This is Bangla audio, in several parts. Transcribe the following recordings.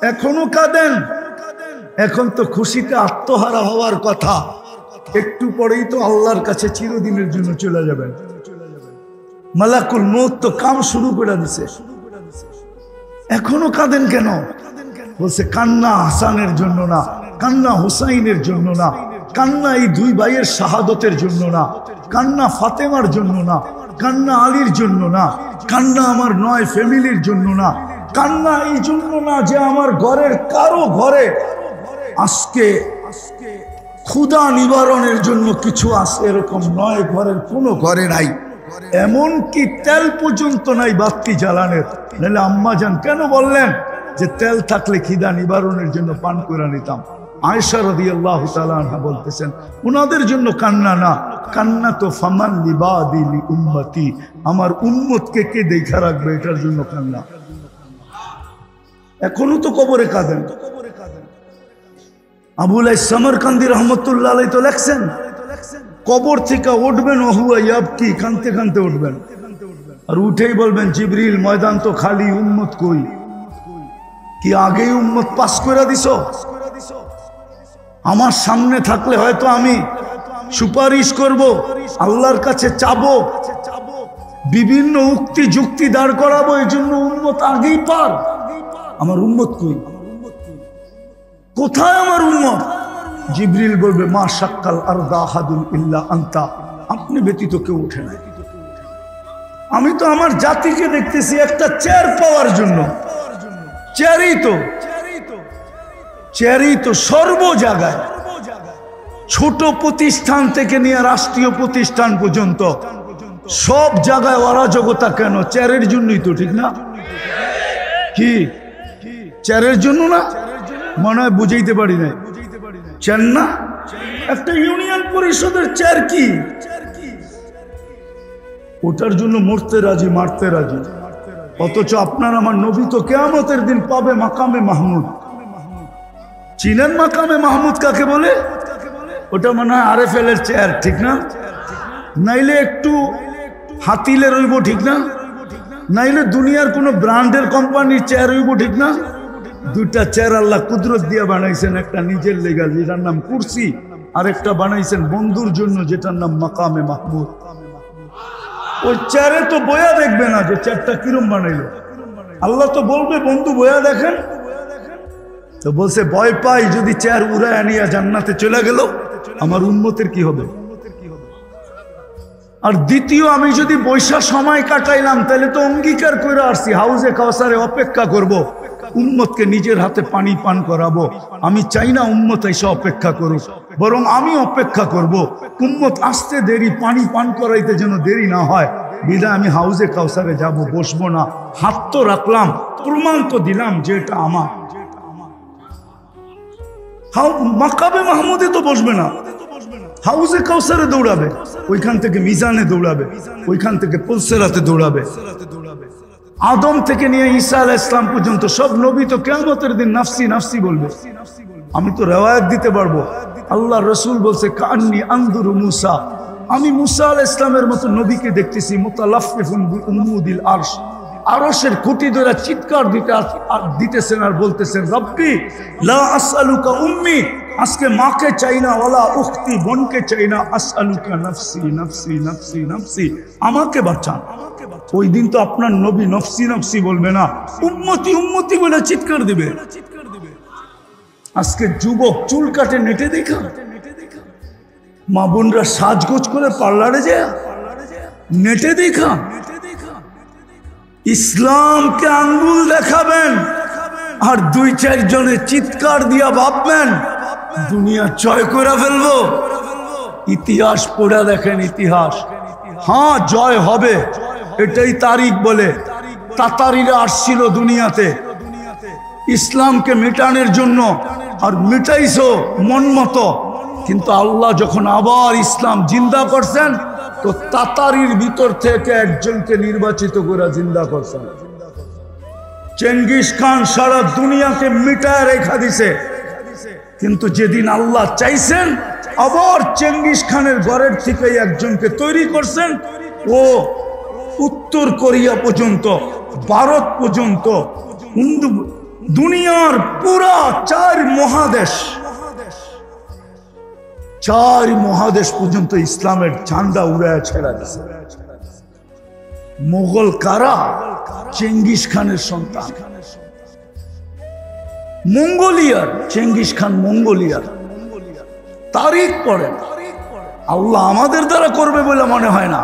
এখনো কাঁদেন? এখন তো খুশিতে আত্মহারা হওয়ার কথা, একটু পরেই তো আল্লাহর কাছে চিরদিনের জন্য চলে যাবেন। মালাকুল মউত তো কাম শুরু করে দিছে, এখনো কাঁদেন কেন? বলছে কান্না হাসানের জন্য না, কান্না হুসাইনের জন্য না, কান্না এই দুই ভাইয়ের শাহাদতের জন্য না, কান্না ফাতেমার জন্য না, কান্না আলীর জন্য না, কান্না আমার 9 ফ্যামিলির জন্য না, কান্না এই জন্য না যে আমার ঘরের কারো ঘরে আজকে ক্ষুধা নিবারণের জন্য কিছু আছে, এরকম নয়। ঘরের কোনো ঘরে নাই, এমন কি তেল পর্যন্ত নাই বাতি জ্বালানের। নাহলে আম্মা জান কেন বললেন যে তেল থাকলে খিদা নিবারণের জন্য পান করে নিতাম? আয়েশা রাদিয়াল্লাহু তাআলা আনহা বলতেছেন ওনাদের জন্য কান্না না, কান্না তো ফামান লিবাদি লি উম্মতি, আমার উম্মতকে কে দেখা রাখবে, এটার জন্য কান্না। এখনো তো কবরে কাঁদেন। আবুল সামরকান্দি রহমতুল্লাহ আলাইহি তো লেখছেন, কবর থেকে উঠবেন ওহুয়া ইয়াবকি, কাঁদতে কাঁদতে উঠবেন, আর উঠেই বলবেন জিবরিল ময়দান তো খালি, উম্মত কই? কি আগেই উম্মত পাস করে দিছো? আমার সামনে থাকলে হয়তো আমি সুপারিশ করব, আল্লাহর কাছে চাবো, বিভিন্ন উক্তি যুক্তি দাঁড় করাবো, এই জন্য উম্মত আগেই পার। আমার উম্মত কই? কোথায় আমার উম্মত? জিবরিল বলবে মা শাক্কাল আরদা আহাদুন ইল্লা আনতা, আপনি ব্যতীত কেউ ওঠে না। আমি তো আমার জাতিকে দেখতেছি একটা চেয়ার পাওয়ার জন্য, চেয়ারই তো সর্ব জায়গায়, ছোট প্রতিষ্ঠান থেকে নিয়ে রাষ্ট্রীয় প্রতিষ্ঠান পর্যন্ত সব জায়গায় অরাজকতা কেন? চেয়ারের জন্যই তো, ঠিক না? কি চেয়ারের জন্য না? মনে হয় বুঝাইতে পারি না। চেয়ার না, একটা ইউনিয়ন পরিষদের চেয়ার কি? ওটার জন্য মরতে রাজি, মারতে রাজি। অথচ আপনার আমার নবী তো কিয়ামতের দিন পাবে মাকামে মাহমুদ। চিনেন মাকামে মাহমুদ কাকে বলে? ওটা মনে হয় RFL এর চেয়ার, ঠিক না? নাইলে একটু হাতিলে রইব, ঠিক না? নাইলে দুনিয়ার কোন ব্র্যান্ডের কোম্পানির চেয়ার রইব, ঠিক না? দুইটা চেয়ার আল্লাহ কুদরত দিয়ে বানাইছেন, একটা নিজের লেগা যেটার নাম কুরসি, আর একটা বানাইছেন বন্ধুর জন্য যেটার নাম মাকামে মাহমুদ। ওই চেয়ারে তো বয়া দেখবে না যে চেয়ারটা কিরম বানাইল, আল্লাহ তো বলবে বন্ধু বয়া দেখেন। তো বলছে ভয় পাই যদি চেয়ার উড়ায় নিয়ে জান্নাতে চলে গেল, আমার উম্মতের কি হবে? আর দ্বিতীয়, আমি যদি বৈশা সময় কাটাইলাম তাহলে তো অঙ্গীকার করে আসছি হাউজে কাউসারে অপেক্ষা করব, উম্মতকে নিজের হাতে পানি পান করাবো। আমি চাই না উম্মত এসে অপেক্ষা করুক, বরং আমি অপেক্ষা করব। উম্মত আসতে দেরি, পানি পান করাইতে যেন দেরি না হয়, বিদায় আমি হাউজে কাউসারে যাব, বসবো না। হাত তো রাখলাম, প্রমাণ তো দিলাম যে এটা আমার। মাকামে মাহমুদে তো বসবে না, হাউজে কাউসারে দৌড়াবে, ওইখান থেকে মিজানে দৌড়াবে, ওইখান থেকে পুলসেরাতে দৌড়াবে। আদম থেকে নিয়ে ঈসা আলাইহিস সালাম পর্যন্ত সব নবী তো কিয়ামতের দিন নাফসি নাফসি বলবে। আমি তো রিওয়ায়াত দিতে পারবো, আল্লাহ রাসূল বলছে কান্নি আনদুরু মুসা, আমি মুসা আলাইহিস সালামের মতো নবীকে দেখতেছি, মুতালাফফিফুন বিউমুদিল আরশ, আরশের খুঁটি ধরে চিৎকার দিতেছেন আর বলতেছেন রব্বি লা আসআলুকা উম্মি, আজকে মাকে চাই না, ওয়ালা উখতি, বোনকে চাই না, আসআলুকা নাফসি নাফসি নাফসি নাফসি, আমাকে বাঁচান। ওই দিন তো আপনার নবী নফসি নফসি বলবে না, উম্মতি উম্মতি বলে চিৎকার দিবে। আজকে যুবক চুল কাটে নেটে দেখা, মা বোনরা সাজগোজ করে পার্লারে যায় নেটে দেখা, ইসলামকে আঙ্গুল দেখাবেন আর 2-4 জনে চিৎকার দিয়া ভাববেন দুনিয়া জয় করে ফেলবো। ইতিহাস পড়া দেখেন, ইতিহাস, হ্যাঁ জয় হবে, এটাই তারিখ বলে। তাতারিরা আসছিল দুনিয়াতে ইসলামকে মেটানোর জন্য, আর মিটাইছো মন মতো, কিন্তু আল্লাহ যখন আবার ইসলাম জিন্দা করছেন তো তাতারির ভিতর থেকে একজনকে নির্বাচিত করে জিন্দা করছেন। চেঙ্গিস খান সারা দুনিয়াকে মিটায় রেখা দিছে, কিন্তু যেদিন আল্লাহ চাইছেন আবার চেঙ্গিস খানের ঘরের থেকে একজনকে তৈরি করছেন, ও উত্তর কোরিয়া পর্যন্ত, ভারত পর্যন্ত, দুনিয়ার পুরা চার মহাদেশ পর্যন্ত ইসলামের ঝান্ডা উড়ায় ছেড়া দিছে। মোগল কারা? চেঙ্গিস খানের সন্তান, মঙ্গোলিয়ার চেঙ্গিস খান, মঙ্গোলিয়ার। তারিখ পড়েন, আল্লাহ আমাদের দ্বারা করবে বলে মনে হয় না।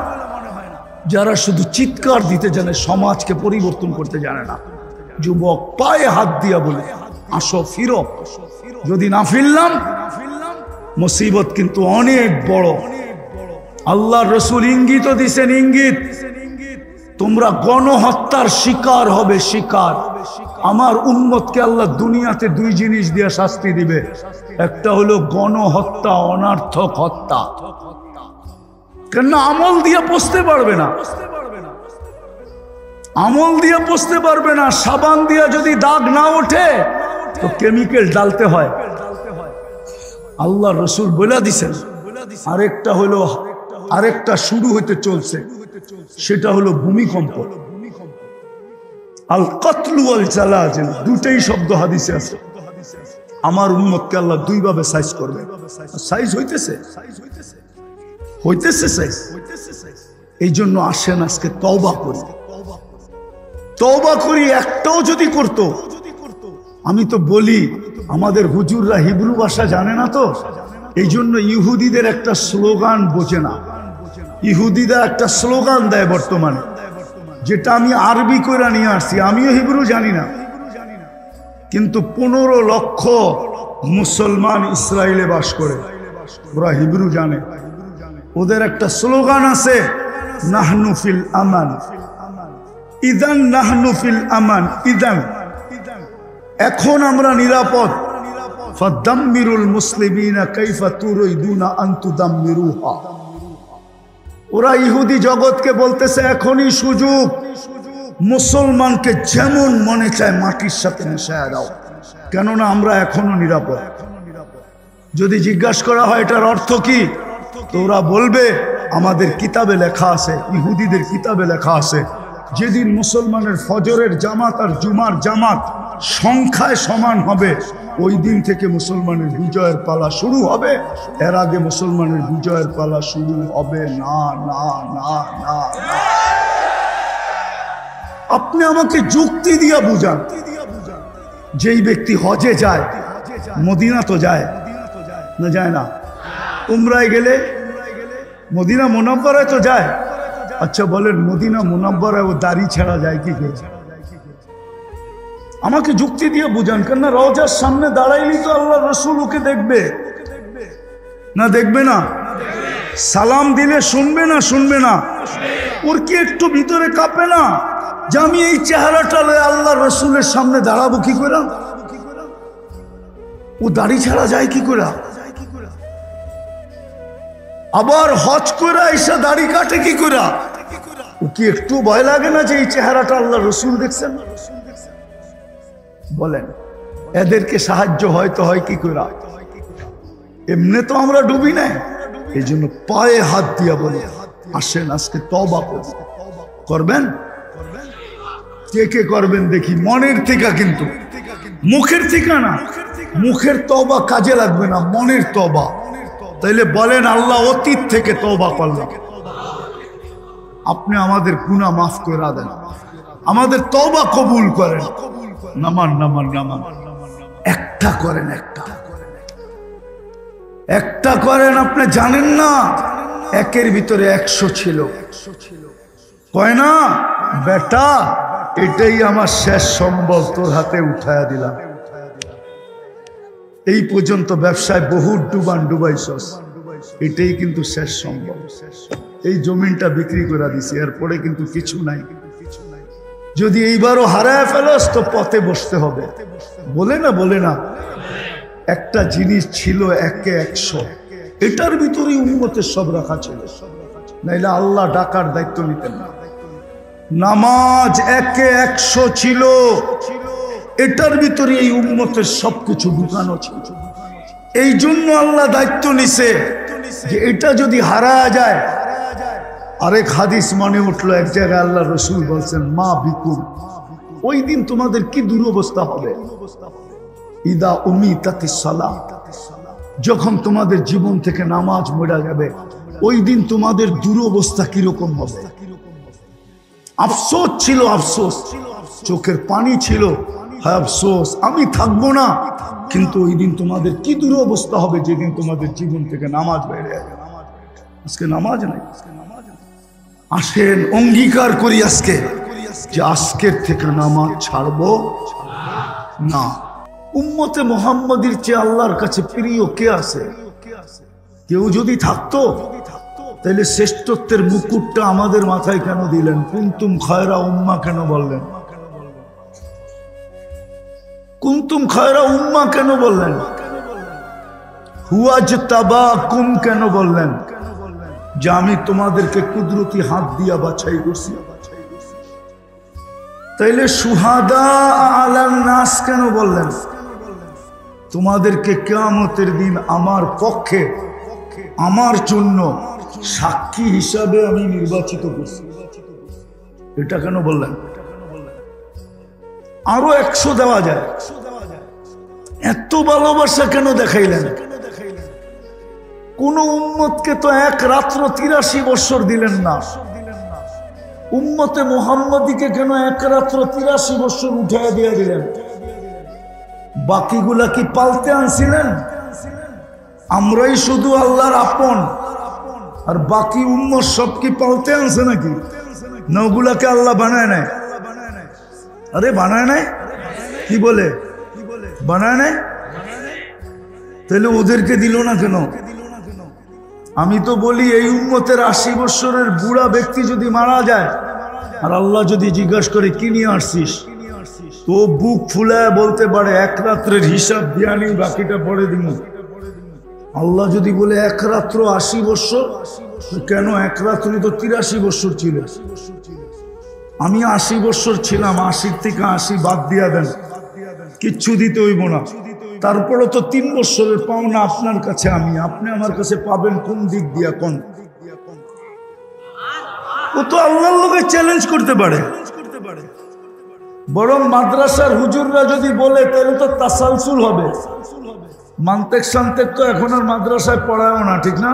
যারা শুধু চিৎকার দিতে জানে, সমাজকে পরিবর্তন করতে জানে না। যুবক পায়ে হাত দিয়া বলে আসো, ফিরো। যদি না ফিরলাম মুসিবত কিন্তু অনেক বড়। আল্লাহ রসুল ইঙ্গিত দিছেন, ইঙ্গিত, তোমরা গণহত্যার শিকার হবে, শিকার। আমার উম্মতকে আল্লাহ দুনিয়াতে দুই জিনিস দিয়ে শাস্তি দিবে, একটা হলো গণহত্যা, অনার্থক হত্যা। কেন? আমল দিয়ে পচতে পারবে না, আমল দিয়ে পচতে পারবে না। সাবান দিয়ে যদি দাগ না ওঠে তো কেমিক্যাল ডালতে হয়। আল্লাহ রসুল বলে দিছেন। আরেকটা হলো, আরেকটা শুরু হইতে চলছে, সেটা হলো ভূমিকম্প। আল কতলু আল জালাজিল, দুটাই শব্দ হাদিসে আছে। আমার উম্মতকে আল্লাহ দুই ভাবে সাইজ করবে। সাইজ হইতেছে, হইতেছে সাইজ। এই জন্য আসেন আজকে তওবা করি, তওবা করি। একটাও যদি করতো, আমি তো বলি আমাদের হুজুররা হিব্রু ভাষা জানে না, তো এই জন্য ইহুদিদের একটা স্লোগান বোঝে না। ইহুদিরা একটা স্লোগান দেয় বর্তমানে, যেটা আমি আরবি করে নিয়ে আসছি। আমিও হিব্রু জানি না, কিন্তু 15 লক্ষ মুসলমান ইসরায়েলে বাস করে, ওরা হিব্রু জানে। ওদের একটা স্লোগান আছে, নাহনু ফিল আমান, ইদান নাহনু ফিল আমান, ইদান, এখন আমরা নিরাপদ। ফাদাম্মিরুল মুসলিমিনা কাইফা তুরিদুনা আন তুদাম্মিরুহা। ওরা ইহুদি জগৎকে বলতেছে এখনই সুযোগ, মুসলমানকে যেমন মনে চায় মাটির সাথে মিশায়া দাও, কেননা আমরা এখনো নিরাপদ। যদি জিজ্ঞাসা করা হয় এটার অর্থ কি, তো ওরা বলবে আমাদের কিতাবে লেখা আছে, ইহুদিদের কিতাবে লেখা আছে, যেদিন মুসলমানের ফজরের জামাত আর জুমার জামাত সংখ্যায় সমান হবে, ওই দিন থেকে মুসলমানের বিজয়ের পালা শুরু হবে। এর আগে মুসলমানের বিজয়ের পালা শুরু হবে না, না, না, না। আপনি আমাকে যুক্তি দিয়া বুঝান, যেই ব্যক্তি হজে যায়, মদিনা তো যায় না, যায় না? উমরায় গেলে মদিনা মুনাব্বরায় তো যায়। আচ্ছা বলেন, মদিনা মুনাব্বরায় ও দাড়ি ছাড়া যায় কি করে? আমাকে যুক্তি দিয়ে বুঝান। কেন? রওজার সামনে দাঁড়াইলি তো আল্লাহ রসুল ওকে দেখবে না, দেখবে না? সালাম দিলে শুনবে না, শুনবে না? ওর কি একটু ভিতরে কাঁপে না যে আমি এই চেহারাটা লয়ে আল্লাহ রসুলের সামনে দাঁড়াবো কি করে? ও দাড়ি ছাড়া যায় কি করে? আবার হজ করে এসে দাড়ি কাটে কি করে? ও কি একটু ভয় লাগে না যে এই চেহারাটা আল্লাহ রসুল দেখছেন? বলেন, এদেরকে সাহায্য হয়তো হয় কি করে? এমনি তো আমরা ডুবি না। এই জন্য পায়ে হাত দিয়া বলি আসেন আজকে তওবা করবেন। কে কে করবেন দেখি, মনের থেকে, কিন্তু মুখের থেকে না। মুখের তওবা কাজে লাগবে না, মনের তওবা। তাইলে বলেন আল্লাহ অতীত থেকে তওবা করলাম, আপনি আমাদের গুনাহ মাফ করে দেন, আমাদের তওবা কবুল করেন। নামান নামান নামান, একটা করেন, একটা করেন। আপনি জানেন না একের ভিতরে 100 ছিল। কয় না বেটা, এটাই আমার শেষ সম্বল, তোর হাতে উঠায়া দিলাম। এই পর্যন্ত ব্যবসায় বহু ডুবাইছস, এটাই কিন্তু শেষ সম্বল। এই জমিনটা বিক্রি করে দিছি, এরপরে কিন্তু কিছু নাই। যদি এইবারও হারায় ফেলস তো পথে বসতে হবে। বলে না, বলে না, একটা জিনিস ছিল একে 100, এটার ভিতরেই উম্মতের সব রাখা ছিল, নাইলে আল্লাহ ডাকার দায়িত্ব নিতেন না। নামাজ একে 100 ছিল, এটার ভিতরে এই উম্মতের সবকিছু ঢুকানো ছিল। এই জন্য আল্লাহ দায়িত্ব নিছে যে এটা যদি হারায় যায়। আরেক হাদিস মনে উঠলো, এক জায়গায় আল্লাহ রসুল বলছেন মা বিকুম, ওই দিন তোমাদের কি দুরবস্থা হবে। ইদা উমিতাতিস সালাহ, যখন তোমাদের জীবন থেকে নামাজ মরে যাবে, ওই দিন তোমাদের দুরবস্থা কিরকম হবে। আফসোস ছিল, আফসোস, চোখের পানি ছিল, হ্যাঁ আফসোস আমি থাকবো না। কিন্তু ওই দিন তোমাদের কি দুরবস্থা হবে যেদিন তোমাদের জীবন থেকে নামাজ বেড়ে যাবে। আজকে নামাজ নাই। আসেন অঙ্গীকার করি আজকে যে আজকের থেকে নামাজ ছাড়বো না। উম্মতে মুহাম্মাদির চেয়ে আল্লাহর কাছে প্রিয় কে আছে? কেউ যদি থাকতো তাহলে শ্রেষ্ঠত্বের মুকুটটা আমাদের মাথায় কেন দিলেন? কুনতুম খায়রা উম্মাহ কেন বললেন? কুনতুম খায়রা উম্মাহ কেন বললেন? হুয়াজতাবাকুম কেন বললেন? যে আমি তোমাদেরকে কুদরতি হাত দিয়া বাছাই করছি। তাইলে শুহাদা আলান নাস কেন বললেন? তোমাদেরকে কিয়ামতের দিন আমার পক্ষে, আমার জন্য সাক্ষী হিসাবে আমি নির্বাচিত করছি। এটা কেন বললেন? আরো 100 দেওয়া যায়। এত ভালোবাসা কেন দেখাইলেন? কোন উম্মতকে তো এক রাত্র 83 বছর দিলেন না। উম্মতে মুহাম্মাদিকে কেন এক রাত্র 83 বছর উঠাইয়া দিয়ে দিলেন? বাকিগুলা কি পালতে আনছিলেন? আমরাই শুধু আল্লাহর আপন, আর বাকি উম্মত সব কি পালতে আনছে নাকি? না ওগুলাকে আল্লাহ বানায় নাই? আরে বানায় নাই, কি বলে বানায় নাই? তাহলে ওদেরকে দিল না কেন? আমি তো বলি এই উম্মতের 80 বছরের বুড়া ব্যক্তি যদি মারা যায় আর আল্লাহ যদি জিজ্ঞাসা করে কি নিয়ে আসছিস, তো বুক ফুলায় বলতে পারে এক রাত্রের হিসাব দিয়া নি, বাকিটা পরে দিব। আল্লাহ যদি বলে এক রাত্র 80 বছর, কেন এক রাত্রি তো 83 বছর ছিল। আমি 80 বছর ছিলাম, 80 থেকে 80 বাদ দিয়া দেন, কিচ্ছু দিতে হইব না। তারপরে তো 3 বছরের পাওনা আপনার কাছে আমি, আপনি আমার কাছে পাবেন কোন দিক দিয়া? কোন ও তো আল্লাহর লোকে চ্যালেঞ্জ করতে পারে। বরং মাদ্রাসার হুজুররা যদি বলে তাহলে তো তাসালসুল হবে। মান্তেক শান্তেক তো এখন আর মাদ্রাসায় পড়ায়ও না, ঠিক না?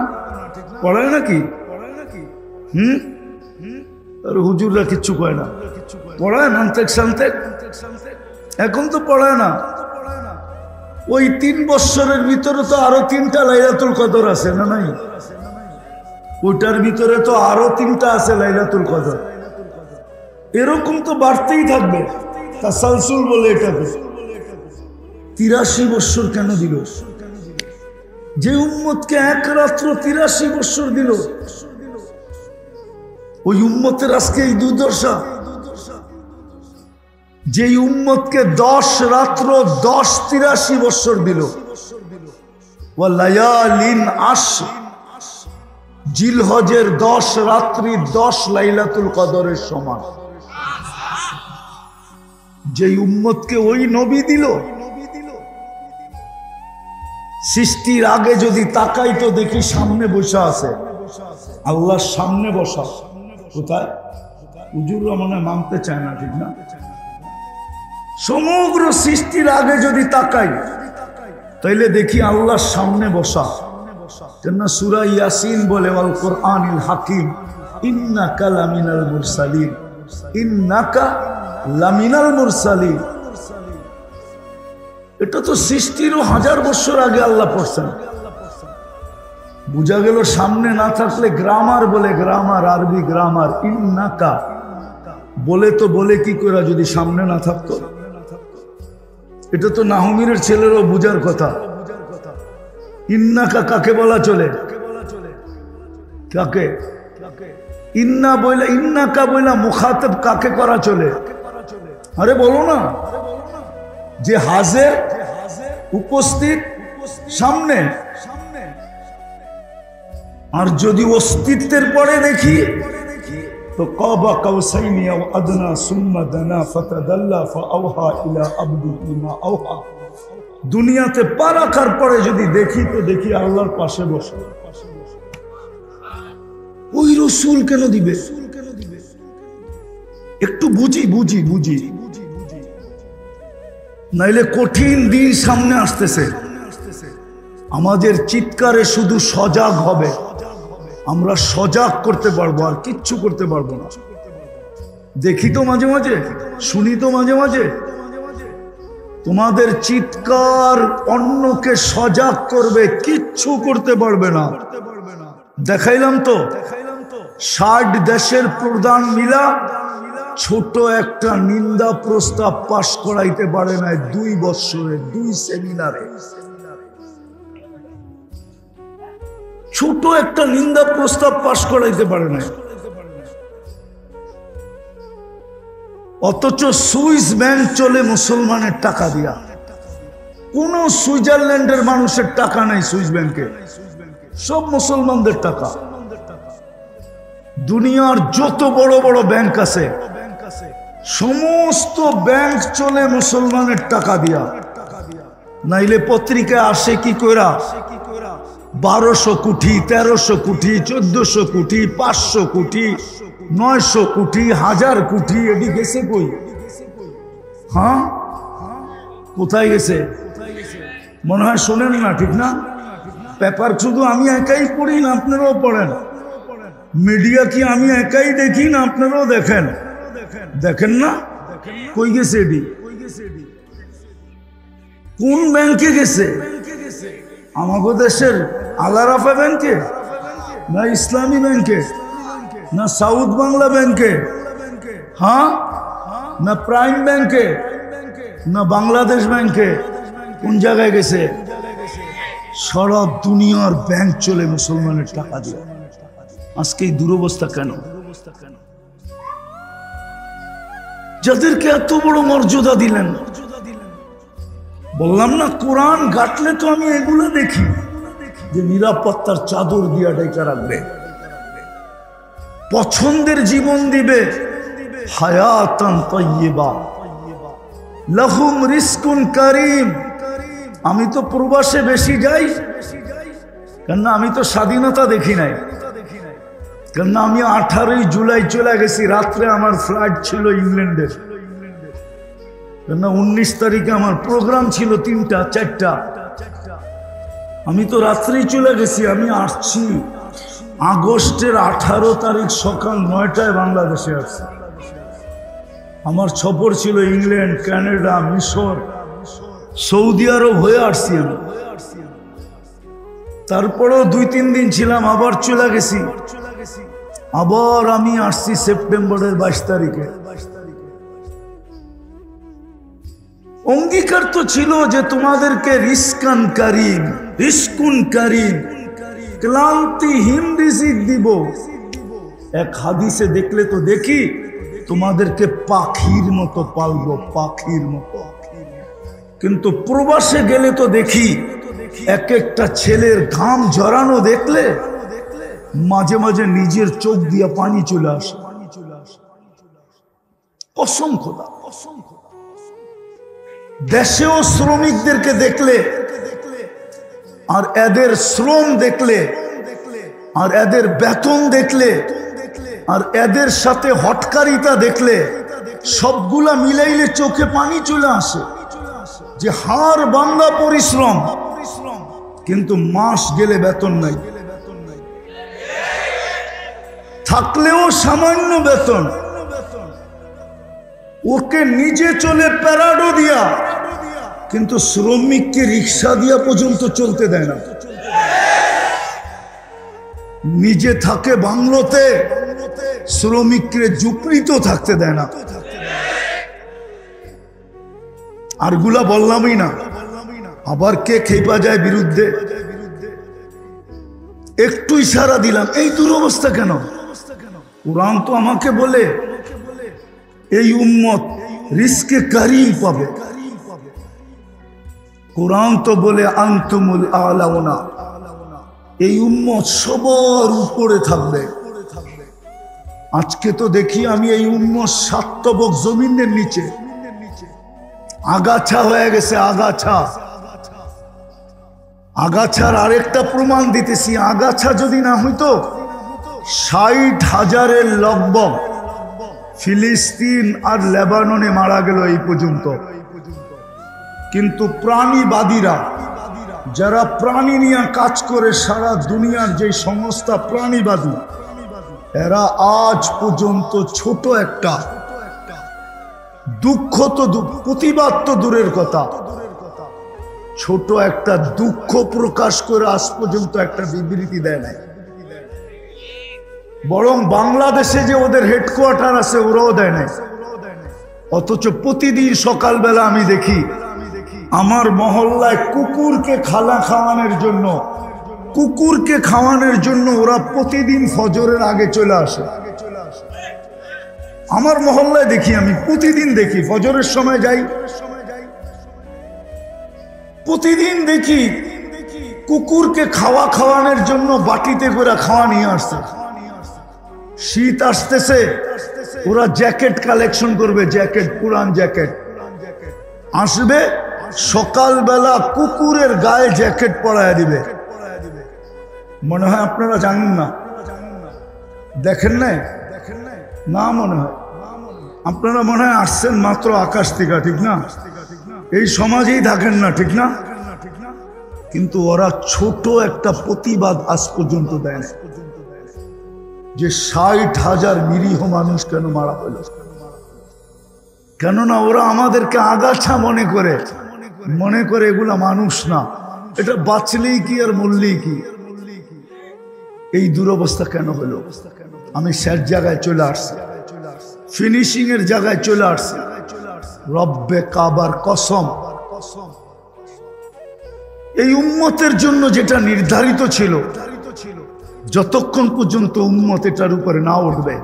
পড়ায় নাকি? আর হুজুররা কিচ্ছু কয় না, পড়ায় মান্তেক শান্তেক? এখন তো পড়ায় না। ওই 3 বছরের ভিতরে তো আরো 3টা লাইলাতুল কদর আছে, না নাই? ওইটার ভিতরে তো আরো 3টা আছে লাইলাতুল কদর। এরকম তো বাড়তেই থাকবে। তাসালসুল বলে এটাকে। 83 বছর কেন দিল? যে উম্মতকে এক রাত্র 83 বছর দিল, ওই উম্মতের আজকে এই দুর্দশা। যে উম্মতকে 10 রাত্র 83 বছর দিল, ওয়ালায়ালিন আশর, জিলহজের 10 রাত্রি 10 লাইলাতুল কদরের সমান। যে উম্মতকে ওই নবী দিল, সৃষ্টির আগে যদি তাকাই তো দেখি সামনে বসা আছে, আল্লাহর সামনে বসা। কোথায়? হুজুররা মনে মানতে চায় না, ঠিক না? সমগ্র সৃষ্টির আগে যদি তাকাই তাইলে দেখি আল্লাহর সামনে বসা। কেননা সূরা ইয়াসিন বলে ওয়াল কোরআনিল হাকিম ইন্নাকা লামিনাল মুরসালিন, ইন্নাকা লামিনাল মুরসালিন। এটা তো সৃষ্টিরও 1000 বছর আগে আল্লাহ পড়ছেন। বুঝা গেল সামনে না থাকলে গ্রামার বলে, গ্রামার, আরবি গ্রামার। ইন্নাকা বলে তো বলে কি করে যদি সামনে না থাকতো? এটা তো নাহমিরের ছেলেরও বুঝার কথা। ইন্নাকা কাকে বলা চলে? কাকে? ইন্না বইলা, ইন্নাকা বইলা মুখাতাব কাকে করা চলে? আরে বলো না, যে হাজির, উপস্থিত, সামনে। আর যদি অস্তিত্বের পরে দেখি তো কাবা কাউসাইনি আও আদনা সুম্মা দানা ফাতাদাল্লা ফাআওহা ইলা আবদিহি মা আওহা। দুনিয়াতে পা রাখার পরে যদি দেখি তো দেখি আল্লাহর পাশে বসে। ওই রসুল কেন দিবে? একটু বুঝি বুঝি বুঝি নাইলে কঠিন দিন সামনে আসতেছে। আমাদের চিৎকারে শুধু সজাগ হবে, আমরা সজাগ করতে পারবো, আর কিচ্ছু করতে পারবো না। দেখি তো মাঝে মাঝে, শুনি তো মাঝে মাঝে, তোমাদের চিৎকার অন্যকে সজাগ করবে, কিচ্ছু করতে পারবে না। দেখাইলাম তো 60 দেশের প্রধান মিলা ছোট একটা নিন্দা প্রস্তাব পাশ করাইতে পারে না 2 বছরে, 2 সেমিনারে। ছোট একটা নিন্দা প্রস্তাব পাশ করাইতে পারে না। অথচ সুইস ব্যাংক চলে মুসলমানের টাকা দিয়া। কোন সুইজারল্যান্ডের মানুষের টাকা নাই সুইস ব্যাংকে, সব মুসলমানদের টাকা। দুনিয়ার যত বড় বড় ব্যাংক আছে সমস্ত ব্যাংক চলে মুসলমানের টাকা দিয়া। নাইলে পত্রিকায় আসে কি কইরা 1200 কোটি, 1300 কোটি, 1400 কোটি, 500 কোটি, 900 কোটি, 1000 কোটি, এটি গেছে কই? হ্যাঁ, কোথায় গেছে? মনে হয় শোনেন না, ঠিক না? পেপার শুধু আমি একাই পড়ি না, আপনারাও পড়েন। মিডিয়া কি আমি একাই দেখি না আপনারাও দেখেন? দেখেন না? কই গেছে এটি? কোন ব্যাংকে গেছে? আমাদের দেশের আলারাফা ব্যাংকে, না ইসলামী ব্যাংকে, না সাউথ বাংলা ব্যাংকে, হ্যাঁ, না প্রাইম ব্যাংকে, না বাংলাদেশ ব্যাংকে? কোন জায়গায় গেছে? সারা দুনিয়ার ব্যাংক চলে মুসলমানের টাকা দিয়ে। আজকে এই দুরবস্থা কেন? যাদেরকে এত বড় মর্যাদা দিলেন। বললাম না, কোরআন ঘাটলে তো আমি এগুলো দেখি যে নিরাপত্তার চাদর দিয়া ডেকে রাখবে, পছন্দের জীবন দিবে, হায়াতান তাইয়্যিবা লাহুম রিজকুন কারীম। আমি তো প্রবাসে বেশি যাই, কেন আমি তো স্বাধীনতা দেখি নাই। কেন আমি 18 জুলাই চলে গেছি রাত্রে, আমার ফ্লাইট ছিল ইংল্যান্ডের। কেন 19 তারিখে আমার প্রোগ্রাম ছিল 3টা 4টা, আমি তো রাত্রেই চলে গেছি। আমি আসছি আগস্টের 18 তারিখ সকাল 9টায় বাংলাদেশে আসছি। আমার সফর ছিল ইংল্যান্ড, কানাডা, মিশর, সৌদি আরব হয়ে আসছি আমি। তারপরেও 2-3 দিন ছিলাম, আবার চলে গেছি। আবার আমি আসছি সেপ্টেম্বরের 22 তারিখে। অঙ্গীকার তো ছিল যে তোমাদেরকে রিজকান কারীম, রিজকুন কারীম, ক্লান্তিহীন রিজিক দিব। এক হাদিসে দেখলে তো দেখি তোমাদেরকে পাখির মতো পালবো, পাখির মতো। কিন্তু প্রবাসে গেলে তো দেখি এক একটা ছেলের ঘাম ঝরানো দেখলে মাঝে মাঝে নিজের চোখ দিয়ে পানি চলে আসে। কসম খোদা, দেশেও শ্রমিকদেরকে দেখলে আর এদের শ্রম দেখলে আর এদের বেতন দেখলে আর এদের সাথে হটকারিতা দেখলে সবগুলা মিলাইলে চোখে পানি চলে আসে যে হাড় ভাঙা পরিশ্রম, কিন্তু মাস গেলে বেতন নাই, থাকলেও সামান্য বেতন। ওকে নিজে চলে প্যারাডো দিয়া, কিন্তু শ্রমিককে রিক্সা দিয়া পর্যন্ত চলতে দেয় না। নিজে থাকে বাংলোতে, শ্রমিককে ঝুপড়িতে থাকতে দেয় না। আরগুলা বললামই না, আবার কে খেপা যায় বিরুদ্ধে। একটু ইশারা দিলাম, এই দুরবস্থা কেন? কোরআন তো আমাকে বলে এই উম্মত রিজকে কারীম পাবে। কোরআন তো বলে আনতুমুল আলাউনা, এই উম্মত সবার উপরে থাকবে। আজকে তো দেখি আমি এই উম্মত 7 তবক জমিনের নিচে, আগাছা হয়ে গেছে। আগাছার আরেকটা প্রমাণ দিতেছি। আগাছা যদি না হইতো 60,000-এর লগভগ ফিলিস্তিন আর লেবাননে মারা গেল এই পর্যন্ত। কিন্তু প্রাণীবাদীরা, যারা প্রাণী নিয়ে কাজ করে সারা দুনিয়ার যে সংস্থা প্রাণীবাদী, এরা আজ পর্যন্ত ছোট একটা দুঃখ তো প্রতিবাদ তো দূরের কথা, ছোট একটা দুঃখ প্রকাশ করে আজ পর্যন্ত একটা বিবৃতি দেয় নাই। বরং বাংলাদেশে যে ওদের হেডকোয়ার্টার আছে ওরাও দেয় নাই। অথচ প্রতিদিন সকালবেলা আমি দেখি আমার মহল্লায় কুকুরকে খাওয়ানোর জন্য ওরা প্রতিদিন ফজরের আগে চলে আসে। আমার মহল্লায় দেখি, আমি প্রতিদিন দেখি, ফজরের সময় যাই, প্রতিদিন দেখি কুকুরকে খাওয়ানোর জন্য বাটিতে করে খাওয়া নিয়ে আসছে। শীত আসতেছে, ওরা জ্যাকেট কালেকশন করবে, জ্যাকেট, পুরান জ্যাকেট আসবে, সকালবেলা কুকুরের গায়ে জ্যাকেট পরায় দিবে। মনে হয় আপনারা জানেন না, দেখেন নাই না? মনে হয় আপনারা মনে হয় আসছেন মাত্র আকাশ থেকে, ঠিক না? এই সমাজেই থাকেন না, ঠিক না? কিন্তু ওরা ছোট একটা প্রতিবাদ আজ পর্যন্ত দেয় না যে 60,000 নিরীহ মানুষ কেন মারা হল। কেননা ওরা আমাদেরকে আগাছা মনে করে এগুলা মানুষ না, এটা বাঁচলেই কি আর মরলেই কি। এই দুরবস্থা কেন হলো? আমি শেষ জায়গায় চলে আসছি, ফিনিশিং এর জায়গায় চলে আসছি। রব্বে কাবার কসম, এই উম্মতের জন্য যেটা নির্ধারিত ছিল, যতক্ষণ পর্যন্ত উম্মত এটার উপরে না উঠবে,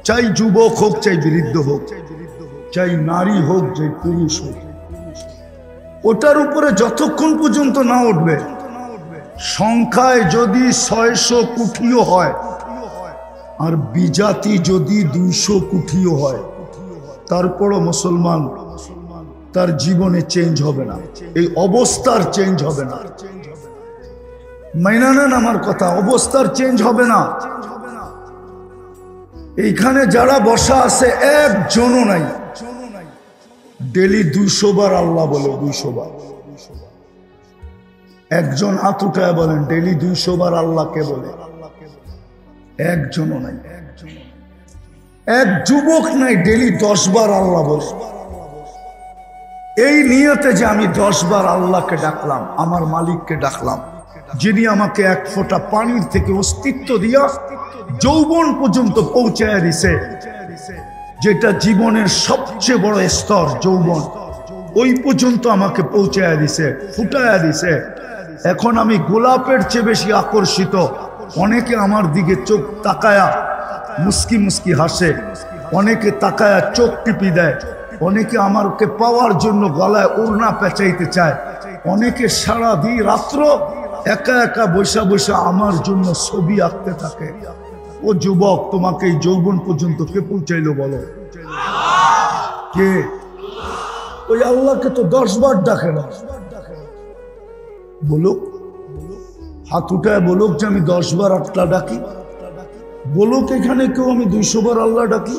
চাই যুবক হোক, চাই বৃদ্ধ হোক, চাই নারী হোক, চাই পুরুষ হোক, ওটার উপরে যতক্ষণ পর্যন্ত না উঠবে, সংখ্যায় যদি 600 কোটিও হয় আর বিজাতি যদি 200 কোটিও হয়, তারপরও মুসলমান তার জীবনে চেঞ্জ হবে না, এই অবস্থার চেঞ্জ হবে না। মাইনা নেন আমার কথা, অবস্থার চেঞ্জ হবে না। এইখানে যারা বসা আছে একজনও নাই ডেলি 200 বার আল্লাহ বলে, 200 বার। একজন হাত উঠায় বলেন ডেলি 200 বার আল্লাহকে বলে? একজনও নাই। এক যুবক নাই ডেলি 10 বার আল্লাহ বলে। এই নিয়তে যে আমি 10 বার আল্লাহকে ডাকলাম, আমার মালিককে ডাকলাম, যিনি আমাকে এক ফোঁটা পানির থেকে অস্তিত্ব দিয়া যৌবন পর্যন্ত পৌঁছায় দিছে, যেটা জীবনের সবচেয়ে বড় স্তর যৌবন, ওই পর্যন্ত আমাকে পৌঁছায় দিছে, ফুটায় দিছে। এখন আমি গোলাপের চেয়ে বেশি আকর্ষিত। অনেকে আমার দিকে চোখ তাকায়া মুস্কি মুস্কি হাসে, অনেকে তাকায়া চোখ টিপি দেয়, অনেকে আমাকে পাওয়ার জন্য গলায় ওড়না পেঁচাইতে চায়, অনেকে সারা দিন রাত্র একা একা বৈশা বৈশা আমার জন্য ছবি আঁকতে থাকে। ও যুবক, তোমাকে এই যৌবন পর্যন্ত কে পৌঁছাইলো বলো? কে? ওই আল্লাহকে তো 10 বার ডাকে না। বলুক, হাত উঠায় বলুক যে আমি 10 বার আল্লাহ ডাকি। বলুক এখানে কেউ আমি 200 বার আল্লাহ ডাকি।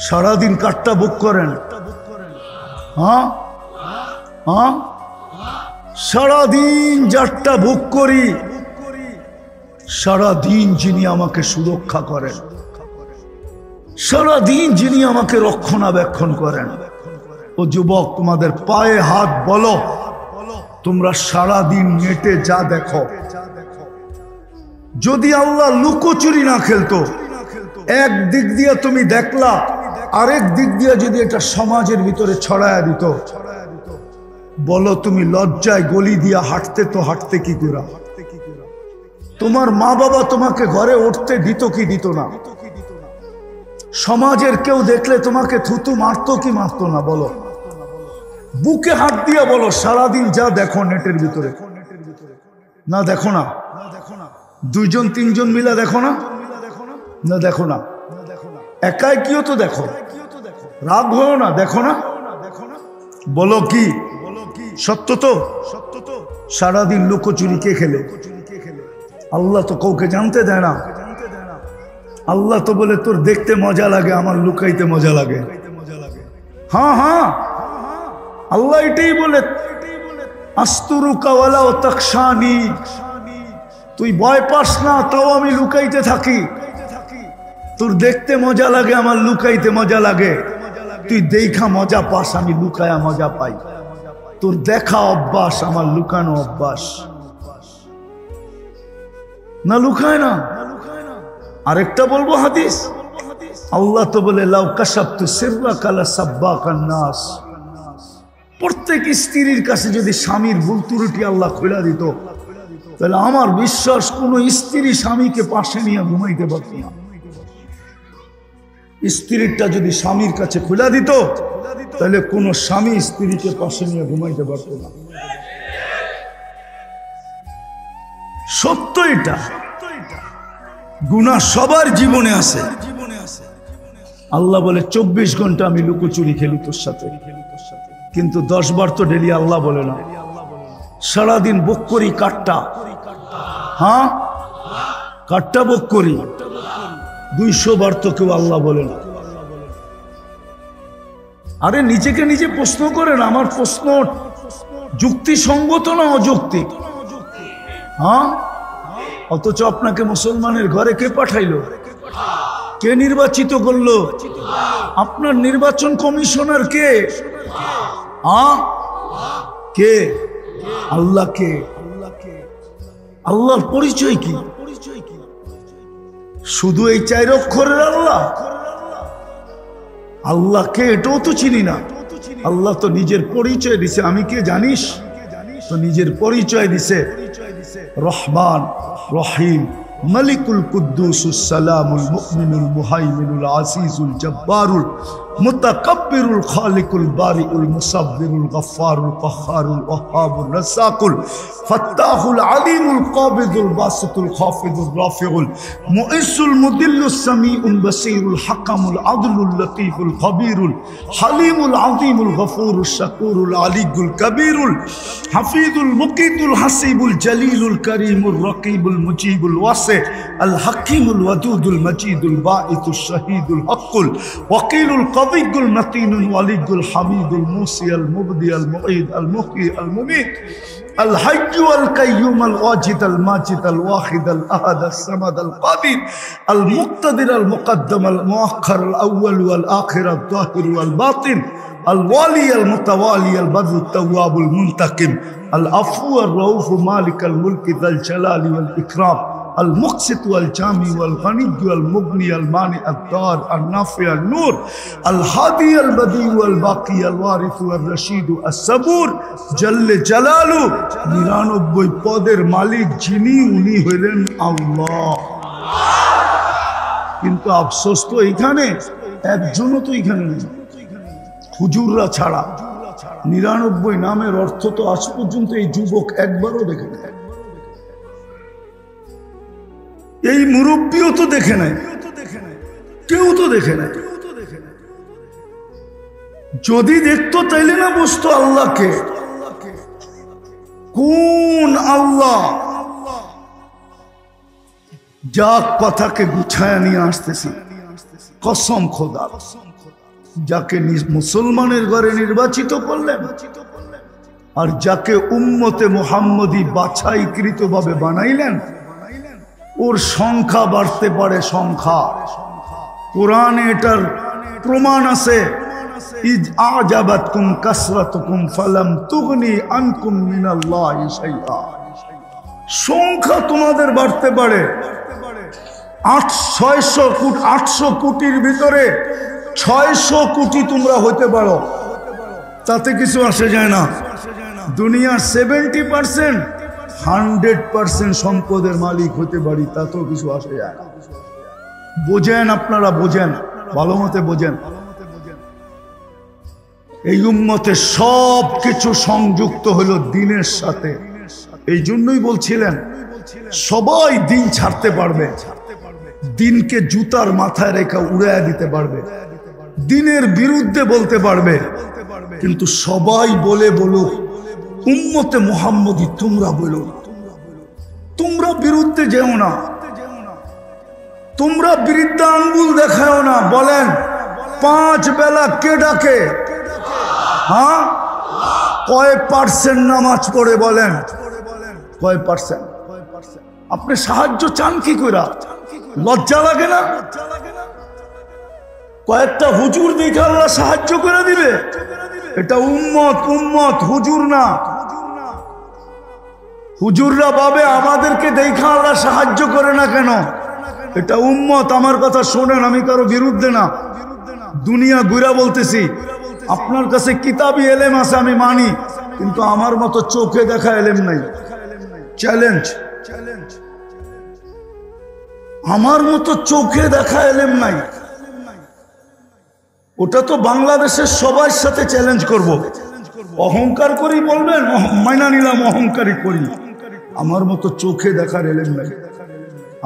সারাদিন কাঠটা বুক করেন? হ্যাঁ হ্যাঁ, সারাদিন যারটা বুক করি, সারাদিন যিনি আমাকে সুরক্ষা করেন, সারাদিন যিনি আমাকে রক্ষণাবেক্ষণ করেন। ও যুবক, তোমাদের পায়ে হাত বলো, তোমরা সারাদিন নেটে যা দেখো, যদি আল্লাহ লুকোচুরি না খেলতো, এক দিক দিয়ে তুমি দেখলা, আরেক দিক দিয়ে যদি এটা সমাজের ভিতরে ছড়ায়া দিত, বলো তুমি লজ্জায় গলি দিয়া হাঁটতে তো হাঁটতে কি করে? তোমার মা বাবা তোমাকে ঘরে উঠতে দিত কি দিত না? সমাজের কেউ দেখলে তোমাকে থুতু মারতো কি মারতো না? বলো, বুকে হাত দিয়ে বলো, সারাদিন যা দেখো নেটের ভিতরে, না দেখো না? 2জন 3জন মিলে দেখো না? না দেখো না? একাই কিও তো দেখো, রাগ হও না, দেখো না? বলো কি সত্য তো? সারাদিন লুকোচুরি কে খেলে? আল্লাহ তো কাউকে জানতে দেয় না। আল্লাহ তো বলে তোর দেখতে মজা লাগে, আমার লুকাইতে মজা লাগে। হ্যাঁ হ্যাঁ, আল্লাহ এটাই বলে, আস্তুরুকা ওয়ালাউ তাখশানি, তুই ভয় পাস না তাও আমি লুকাইতে থাকি। তোর দেখতে মজা লাগে, আমার লুকাইতে মজা লাগে। তুই দেখা মজা পাস, আমি লুকায়া মজা পাই। তোর দেখা অভ্যাস, আমার লুকানো অভ্যাস। না লুকায় না। আরেকটা বলবো হাদিস, আল্লাহ তো বলে লাউ কাশাফতু সিররাকা লাসাব্বাকান নাস, প্রত্যেক স্ত্রীর কাছে যদি স্বামীর ভুল ত্রুটি আল্লাহ খুলে দিত, তাহলে আমার বিশ্বাস কোন স্ত্রী স্বামীকে পাশে নিয়ে ঘুমাইতে পারত না। স্ত্রীটা যদি স্বামীর কাছে খুলে দিত, তাহলে কোন স্বামী স্ত্রীকে পাশে নিয়ে ঘুমাইতে পারত না। সত্য এটা। গুনাহ সবার জীবনে আছে। আল্লাহ বলে 24 ঘন্টা আমি লুকোচুরি খেলি তোর সাথে, কিন্তু 10 বার তো ডেলি আল্লাহ বলে না। সারাদিন বক করি কাটটা, হ্যাঁ কাটটা বক করি, 200 বার তো কেউ আল্লাহ বলে না। আরে নিজেকে নিজে প্রশ্ন করেন, আমার প্রশ্ন যুক্তিসঙ্গত না অযৌক্তিক? হ্যাঁ, অথচ আপনাকে মুসলমানের ঘরে কে পাঠাইলো? কে নির্বাচিত করলো? আপনার নির্বাচন কমিশনার কে? কে? আল্লাহ। কে? আল্লাহর পরিচয় কি? শুধু এই 4 অক্ষরের আল্লাহ? আল্লাহ কে এটাও তো চিনি না। আল্লাহ তো নিজের পরিচয় দিছে। আমি কে জানিস? তো নিজের পরিচয় দিছে রহমান, রহিম, মালিকুল কুদ্দুসুস সালামুল মুমিনুল মুহাইমিনুল আসিজুল জব্বারুল মুতাকাব্বিরুল খালিকুল বারিউল মুসাব্বিরুল গফফারুল কাহ্হারুল ওয়াহ্হাবুর রাসাকুল ফাত্তাহুল আলিমুল কাবিদুল বাসিতুল খাফিদুর রাফিউল মুইসুল মুদিল্লুস সামিউল বাসীরুল হাকামুল আদলুল লতীফুল খবীরুল হালিমুল আযীমুল গফুরুশ শাকুরুল আলিয়ুল কবীরুল হাফিজুল মুকিতুল হাসিবুল জলিলুল করিমুর রকিবুল মুজিবুল ওয়াসি আল হাকিমুল ওয়াদুদুল মজিদুল বাঈতুশ শাহীদুল হকুল ওয়াকিলুল القوي المتين الولي الحميد الموصي المبدي المعيد المحيي المميت الحي والقيوم الواجد الماجد الواحد الأحد الصمد القادر المقتدر المقدم المؤخر الأول والآخر الظاهر والباطن الوالي المتوالي البر التواب المنتقم العفو الرؤوف مالك الملك ذا الجلال والإكرام المقسط والجامع والغني والمغني المانع الضار النافع النور الهادي البديع والباقي الوارث والرشيد الصبور جل جلاله 99 পদের মালিক যিনি, উনি হলেন আল্লাহ। কিন্তু আফসোস তো এইখানে একজনও তো এখানে নেই, হুজুররা ছাড়া। 99 নামের অর্থ তো আজ পর্যন্ত এই যুবক একবারও দেখে নেয়, এই মুরব্বীও তো দেখে নাই, কেউ তো দেখে নাই। যদি দেখতো তাইলে না বুঝতো আল্লাহকে। কোন আল্লাহ? যা কথাকে গুছায়া নিয়ে আসতেছি, কসম খোদা, যাকে মুসলমানের ঘরে নির্বাচিত করলেন আর যাকে উম্মতে মুহাম্মদী বাছাইকৃত ভাবে বানাইলেন, ওর সংখ্যা বাড়তে পারে। সংখ্যা কোরআনে এটার প্রমাণ আছে। ইজ আজাবাতকুম কাসরাতুকুম ফালাম তুগনি আনকুম মিনাল্লাহি শাইআ। সংখ্যা তোমাদের বাড়তে পারে। 800 কোটির ভিতরে 600 কোটি তোমরা হতে পারো, তাতে কিছু আসে যায় না। দুনিয়ার 70% 100% সম্পদের মালিক হতে পারি, তাতেও কিছু আসে যায় না। বোঝেন আপনারা, বোঝেন, ভালো মতে বোঝেন। এই উম্মতে সব কিছু সংযুক্ত হলো দিনের সাথে। এই জন্যই বলছিলেন সবাই দিন ছাড়তে পারবে, দিনকে জুতার মাথায় রেখে উড়াইয়া দিতে পারবে, দিনের বিরুদ্ধে বলতে পারবে, কিন্তু সবাই বলে বলো উম্মতে মুহাম্মদী তোমরা বলো। তোমরা বিরুদ্ধে যেও না, তোমরা বৃদ্ধা আঙ্গুল দেখাও না। বলেন 5 বেলা কে ডাকে? হ্যাঁ, কয় পার্সেন্ট নামাজ পড়ে বলেন? কয় পার্সেন্ট? আপনি সাহায্য চান কি করে? লজ্জা লাগে না? কয়েকটা হুজুর দেখে আল্লাহ সাহায্য করে দিবে? এটা উম্মত, উম্মত, হুজুর না। হুজুররা ভাবে আমাদেরকে দেখা আল্লাহ সাহায্য করে না কেন? এটা উম্মত। আমার কথা শোনেন, আমি কারো বিরুদ্ধে না, দুনিয়া ঘুরা বলতেছি। আপনার কাছে কিতাবি এলেম আছে আমি মানি, কিন্তু আমার মতো চোখে দেখা এলেম নাই। চ্যালেঞ্জ, আমার মতো চোখে দেখা এলেম নাই। ওটা তো বাংলাদেশের সবার সাথে চ্যালেঞ্জ করব। অহংকার করি বলবেন, মাইনা নিলাম, অহংকারী করি। আমার মতো চোখে দেখার এলেম নাই।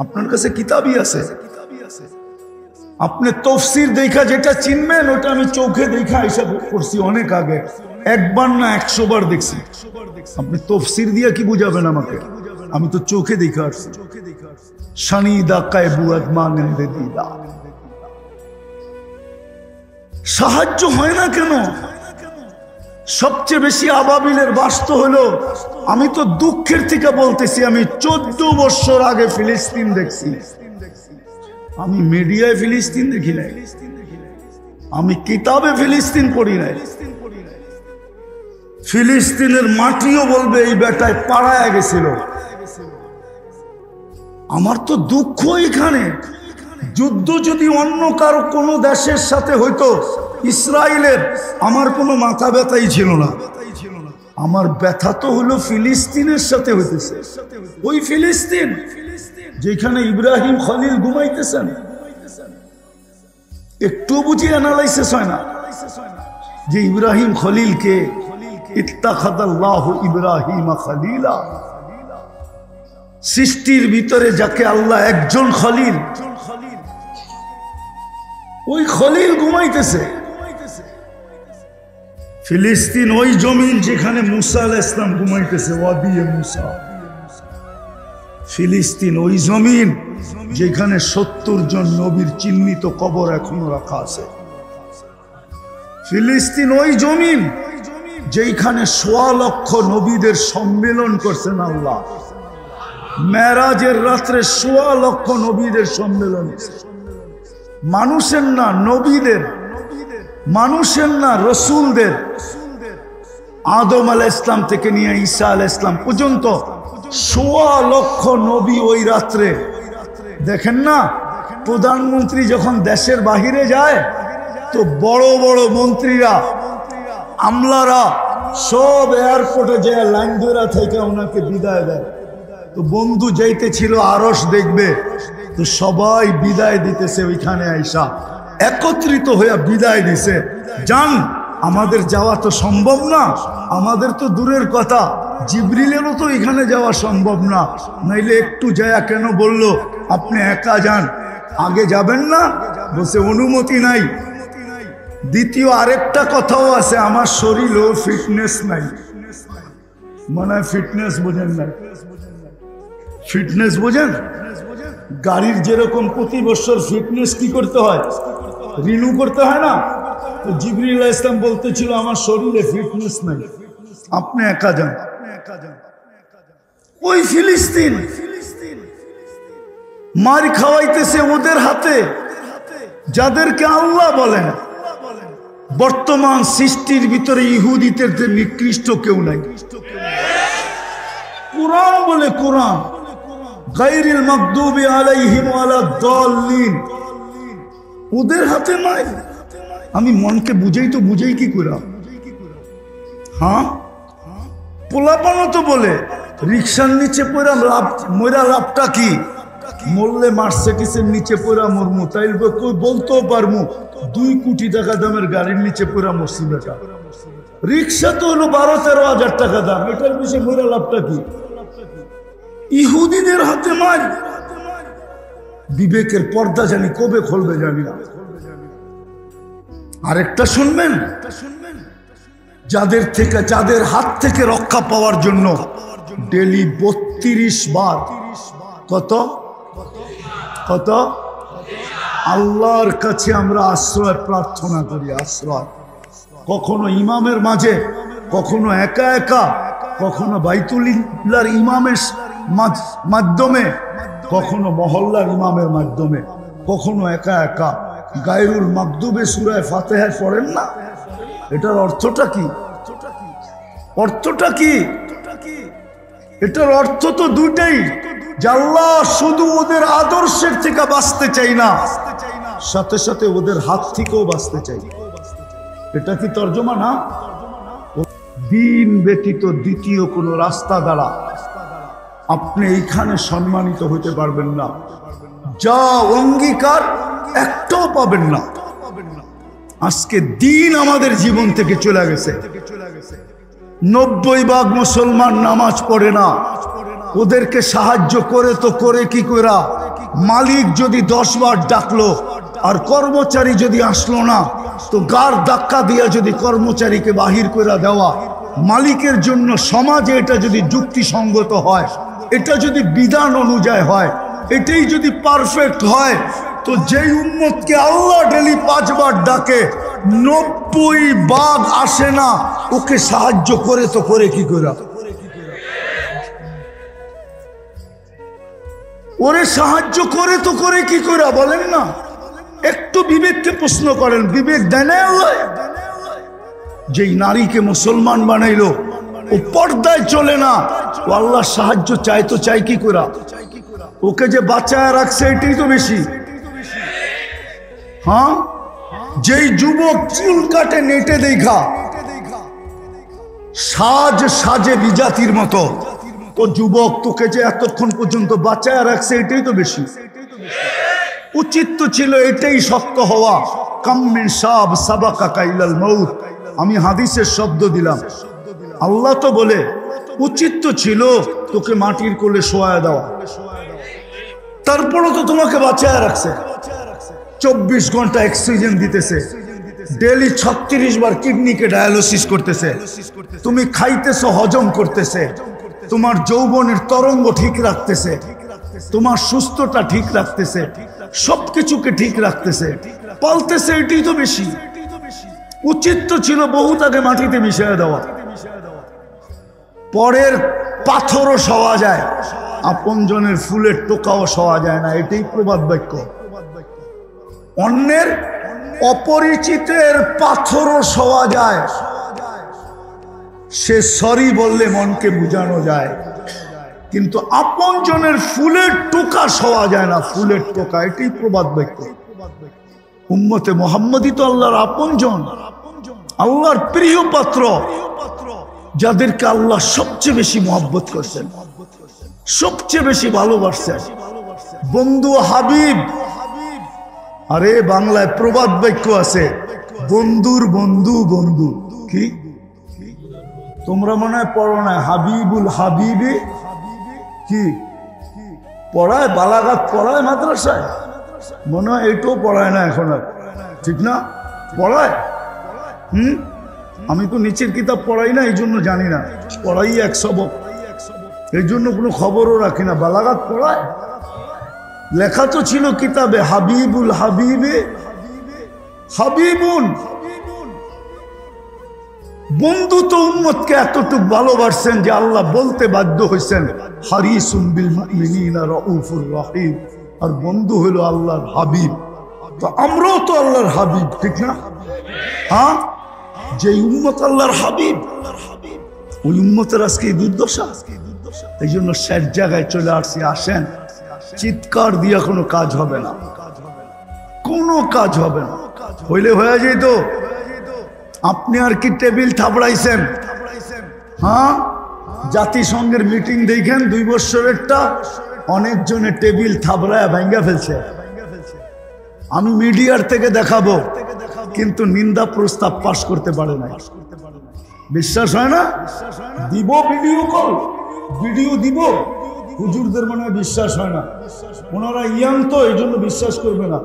আপনার কাছে কিতাবই আছে, আপনি তফসির দেখা যেটা চিনবেন, ওটা আমি চোখে দেখা হিসাব করছি অনেক আগে, একবার না 100 বার দেখছি। আপনি তফসির দিয়া কি বুঝাবেন আমাকে? আমি তো চোখে দেখা আসছি। শানিদা কায়বু আদমানন্দে দিদা। সাহায্য হয় না কেন? সবচেয়ে বেশি আবাবিলের বাস্তব হলো, আমি তো দুঃখের থেকে বলতেছি, আমি 14 বছর আগে ফিলিস্তিন দেখছি। আমি মিডিয়ায় ফিলিস্তিন দেখি নাই, আমি কিতাবে ফিলিস্তিন পড়ি নাই। ফিলিস্তিনের মাটিও বলবে এই বেটায় পাড়ায় গেছিল। আমার তো দুঃখ এখানে। যুদ্ধ যদি অন্য কারো কোনো দেশের সাথে হইতো, ইসরায়েলের, আমার কোনো মাথা ব্যথাই ছিল না। আমার ব্যথা তো হলো ফিলিস্তিনের সাথে হইতেছে। ওই ফিলিস্তিন যেখানে ইব্রাহিম খলিল ঘুমাইতেছেন, একটু বুঝি অ্যানালাইসিস হয় না যে ইব্রাহিম খলিলকে ইত্তাখাযাল্লাহু ইব্রাহিমা খলিলা, সৃষ্টির ভিতরে যাকে আল্লাহ একজন খলিল, ওই খলিল ঘুমাইতেছে। ফিলিস্তিন ওই জমিন যেখানে মুসা আলাইহিস সালাম ঘুমাইতেছে, ওয়াদিয়ে মুসা। ফিলিস্তিন ওই জমিন যেখানে 70 জন নবীর চিহ্নিত কবর এখনো রাখা আছে। ফিলিস্তিন ওই জমিন যেখানে 1.25 লক্ষ নবীদের সম্মেলন করছেন আল্লাহ। মেরাজের রাত্রে 1.25 লক্ষ নবীদের সম্মেলন, মানুষের না, নবীদের, মানুষের না, রসুলদের। আদম আলাইহিস সালাম থেকে নিয়ে ঈসা আলাইহিস সালাম পর্যন্ত 1.25 লক্ষ নবী ওই রাত্রে। দেখেন না, প্রধানমন্ত্রী যখন দেশের বাহিরে যায় তো বড় বড় মন্ত্রীরা, আমলারা সব এয়ারপোর্টে যায় লাইন ধরা থেকে ওনাকে বিদায় দেয়। তো বন্ধু যাইতে ছিল আরশ দেখবে, তো সবাই বিদায় দিতেছে, ওইখানে আইসা একত্রিত হয়ে বিদায় দিছে। জান, আমাদের যাওয়া তো সম্ভব না, আমাদের তো দূরের কথা, জিবরিলেরও তো এখানে যাওয়া সম্ভব না, নাইলে একটু যায়া কেন বললো আপনি একা যান, আগে যাবেন না? বলছে অনুমতি নাই। দ্বিতীয় আরেকটা কথাও আছে, আমার শরীরও ফিটনেস নাই। মানে ফিটনেস বোঝেন না? ফিটনেস বোঝেন? গাড়ির যেরকম প্রতি বছর ফিটনেস কি করতে হয়, রিনিউ করতে হয় না? তো জিবরিল আলাইহিস সালাম বলতেছিল আমার শরীরে ফিটনেস নাই, আপনি একা যান। ওই ফিলিস্তিন মার খাওয়াইতেছে ওদের হাতে, যাদেরকে আল্লাহ বলেন। বর্তমান সৃষ্টির ভিতরে ইহুদিদের নিকৃষ্ট কেউ নাই। কুরআন বলে, কুরআন গায়রিল মাগদুবি আলাইহিম ওয়ালাদ-দাল্লিন, ওদের হাতে নাই। আমি মনকে বুঝাই তো বুঝাই কি করে? হ্যাঁ, পোলাপানো তো বলে রিক্সার নিচে পড়া লাভ, মরা লাভটা কি? মরলে মার্সিডিসের নিচে পড়া মরমু, তাই কই বলতেও পারমু 2 কোটি টাকা দামের গাড়ির নিচে পড়া মরছি বেটা। রিক্সা তো হলো 12-13 হাজার টাকা দাম, এটার বেশি মরা লাভটা কি? ইহুদিদের হাতে মার। বিবেকের পর্দা জানি কবে খুলবে জানি না। আরেকটা শুনবেন, যাদের থেকে, যাদের হাত থেকে রক্ষা পাওয়ার জন্য ডেলি 32 বার, কত কত আল্লাহর কাছে আমরা আশ্রয় প্রার্থনা করি। আশ্রয় কখনো ইমামের মাঝে, কখনো একা একা, কখনো বাইতুল্লাহর ইমামের মাধ্যমে, কখনো মহল্লার ইমামের মাধ্যমে, কখনো একা একা। গায়রুল মাগদুবে সূরা ফাতিহা পড়েন না? এটার অর্থটা কি? অর্থটা কি? এটার অর্থ তো দুটাই, যে আল্লাহ শুধু ওদের আদর্শের থেকে বাঁচতে চাই না, সাথে সাথে ওদের হাত থেকেও বাঁচতে চাই। এটা কি তর্জমা না? দিন ব্যতীত দ্বিতীয় কোনো রাস্তা দ্বারা আপনি এইখানে সম্মানিত হতে পারবেন না, যা অঙ্গীকার একটাও পাবেন না। আজকে দিন আমাদের জীবন থেকে চলে গেছে। 90% মুসলমান নামাজ পড়ে না। ওদেরকে সাহায্য করে তো করে কি করা? মালিক যদি 10 বার ডাকলো আর কর্মচারী যদি আসলো না, তো গার ধাক্কা দিয়া যদি কর্মচারীকে বাহির করে দেওয়া, মালিকের জন্য সমাজে এটা যদি যুক্তিসঙ্গত হয়, এটা যদি বিধান অনুযায়ী হয়, এটাই যদি পারফেক্ট হয়, তো যেই উম্মতকে আল্লাহ ডেলি 5 বার ডাকে 90 বার আসে না, ওকে সাহায্য করে তো করে কি করা? ওরে সাহায্য করে তো করে কি করা বলেন না? একটু বিবেককে প্রশ্ন করেন, বিবেক দেয় না আল্লাহ? যেই নারীকে মুসলমান বানাইলো, ও পর্দায় চলে না, ও আল্লাহর সাহায্য চাই তো চাই কি করা? ওকে যে বাঁচায় রাখছে এটাই তো বেশি। হ্যাঁ, যেই যুবক চুল কাটে নেটে দেখা, সাজে বিজাতির মতো, ও যুবক তোকে যে এতক্ষণ পর্যন্ত বাঁচায় রাখছে এটাই তো বেশি। উচিত তো ছিল এটাই শক্ত হওয়া। কাম্মিন সাব সাবাকা ইলাল মাউত। আমি হাদিসের শব্দ দিলাম, আল্লাহ তো বলে উচিত তো ছিল তোকে মাটির কোলে শোয়া দেওয়া, তারপরও তো তোমাকে বাঁচায় রাখছে। 24 ঘন্টা অক্সিজেন দিতেছে, ডেলি 36 বার কিডনিকে ডায়ালিসিস করতেছে, তুমি খাইতেছো, হজম করতেছে, তোমার যৌবনের তরঙ্গ ঠিক রাখতেছে, তোমার সুস্থতা ঠিক রাখতেছে, সবকিছুকে ঠিক রাখতেছে, পালতেছে, এটাই তো বেশি। উচিত তো ছিল বহুত আগে মাটিতে মিশিয়ে দেওয়া। পরের পাথরও সওয়া যায়, আপনজনের ফুলের টোকাও সওয়া যায় না, এটাই প্রবাদ বাক্য। অন্যের অপরিচিতের পাথরও সওয়া যায়, সে সরি বললে মনকে বুঝানো যায়, কিন্তু আপনজনের ফুলের টোকা সওয়া যায় না, ফুলের টোকা, এটাই প্রবাদ বাক্য। উম্মতে মুহাম্মদী তো আল্লাহর আপনজন, আল্লাহর প্রিয় পাত্র, যাদেরকে আল্লাহ সবচেয়ে বেশি মহব্বত করছেন, সবচেয়ে বেশি ভালোবাসছেন। বন্ধু হাবিব, আরে বাংলায় প্রবাদ বাক্য আছে, বন্ধুর বন্ধু বন্ধু। কি তোমরা মনে হয় পড়ো না? হাবিবুল হাবিবে কি পড়ায়? বালাগাত পড়ায় মাদ্রাসায়? মনে হয় এটাও পড়ায় না এখন আর, ঠিক না? পড়ায়? আমি তো নিচের কিতাব পড়াই না, এই জন্য জানি না। পড়াই 1 সবক, এই জন্য কোনো খবরও রাখি না। বালাগাত পড়ায়? লেখা তো ছিল কিতাবে, হাবিবুল হাবিবে হাবিবুন। বন্ধু তো উম্মতকে এতটুক ভালোবাসছেন যে আল্লাহ বলতে বাধ্য হয়েছেন, হারিসুম বিল মুমিনিনা রাউফুর রহিম। আর বন্ধু হলো আল্লাহর হাবিব, তো আমরাও তো আল্লাহর হাবিব, ঠিক না? হ্যাঁ, যে উম্মত আল্লাহর হাবিব, ওই উম্মতের আজকে দুর্দশা। এই জন্য শেষ জায়গায় চলে আসছি। আসেন, চিৎকার দিয়ে কোনো কাজ হবে না, কোনো কাজ হবে না। হইলে হয়ে যেত। আপনি আর কি টেবিল থাপড়াইছেন? হ্যাঁ, জাতিসংঘের মিটিং দেখেন 2 বছরেরটা, অনেকজনে টেবিল থাপড়ায় ভাঙ্গা ফেলছে। আমি মিডিয়ার থেকে দেখাবো, কিন্তু নিন্দা প্রস্তাব পাশ করতে পারে না। বিশ্বাস হয় না? দিব ভিডিও কল, ভিডিও দিব। হুজুরদের মনে হয় বিশ্বাস হয় না, ওনারা ইয়াং তো এই জন্য বিশ্বাস করবে না।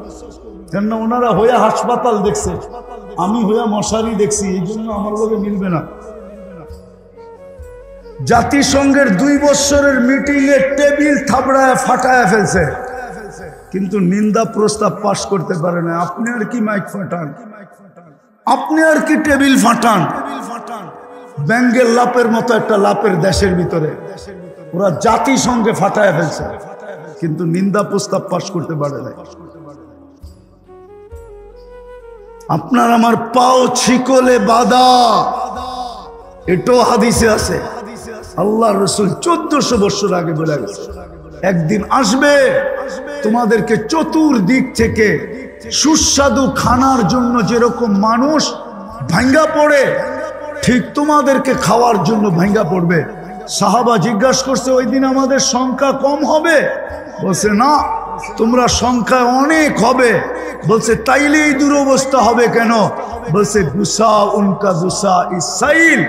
কেননা ওনারা হইয়া হাসপাতাল দেখছে, আমি হইয়া মশারি দেখছি, এই জন্য আমার লগে মিলবে না। জাতিসংঘের 2 বছরের মিটিং এ টেবিল থাপড়ায় ফাটায় ফেলছে, কিন্তু নিন্দা প্রস্তাব পাশ করতে পারে না। আপনি আর কি মাইক ফাটান? আপনি আর কি টেবিল ফাটান? ব্যাঙ্গের লাপের মতো একটা লাপের দেশের ভিতরে ওরা জাতিসংঘে ফাটায় ফেলছে, কিন্তু নিন্দা প্রস্তাব পাশ করতে পারে না। আপনার আমার পাও ছিকলে বাঁধা, এটাও হাদিসে আছে। আল্লাহ রসুল 1400 বছর আগে বলে গেছে, একদিন আসবে তোমাদেরকে চতুর্দিক থেকে সুস্বাদু খানার জন্য যেরকম মানুষ ভাঙ্গা পড়ে, ঠিক তোমাদেরকে খাওয়ার জন্য ভাঙ্গা পড়বে। সাহাবা জিজ্ঞাসা করছে, ওই দিন আমাদের সংখ্যা কম হবে? বলছে না, তোমরা সংখ্যায় অনেক হবে। বলছে তাইলে এই দুরবস্থা হবে কেন? বলছে গুসা উনকা গুসা ইসাইল,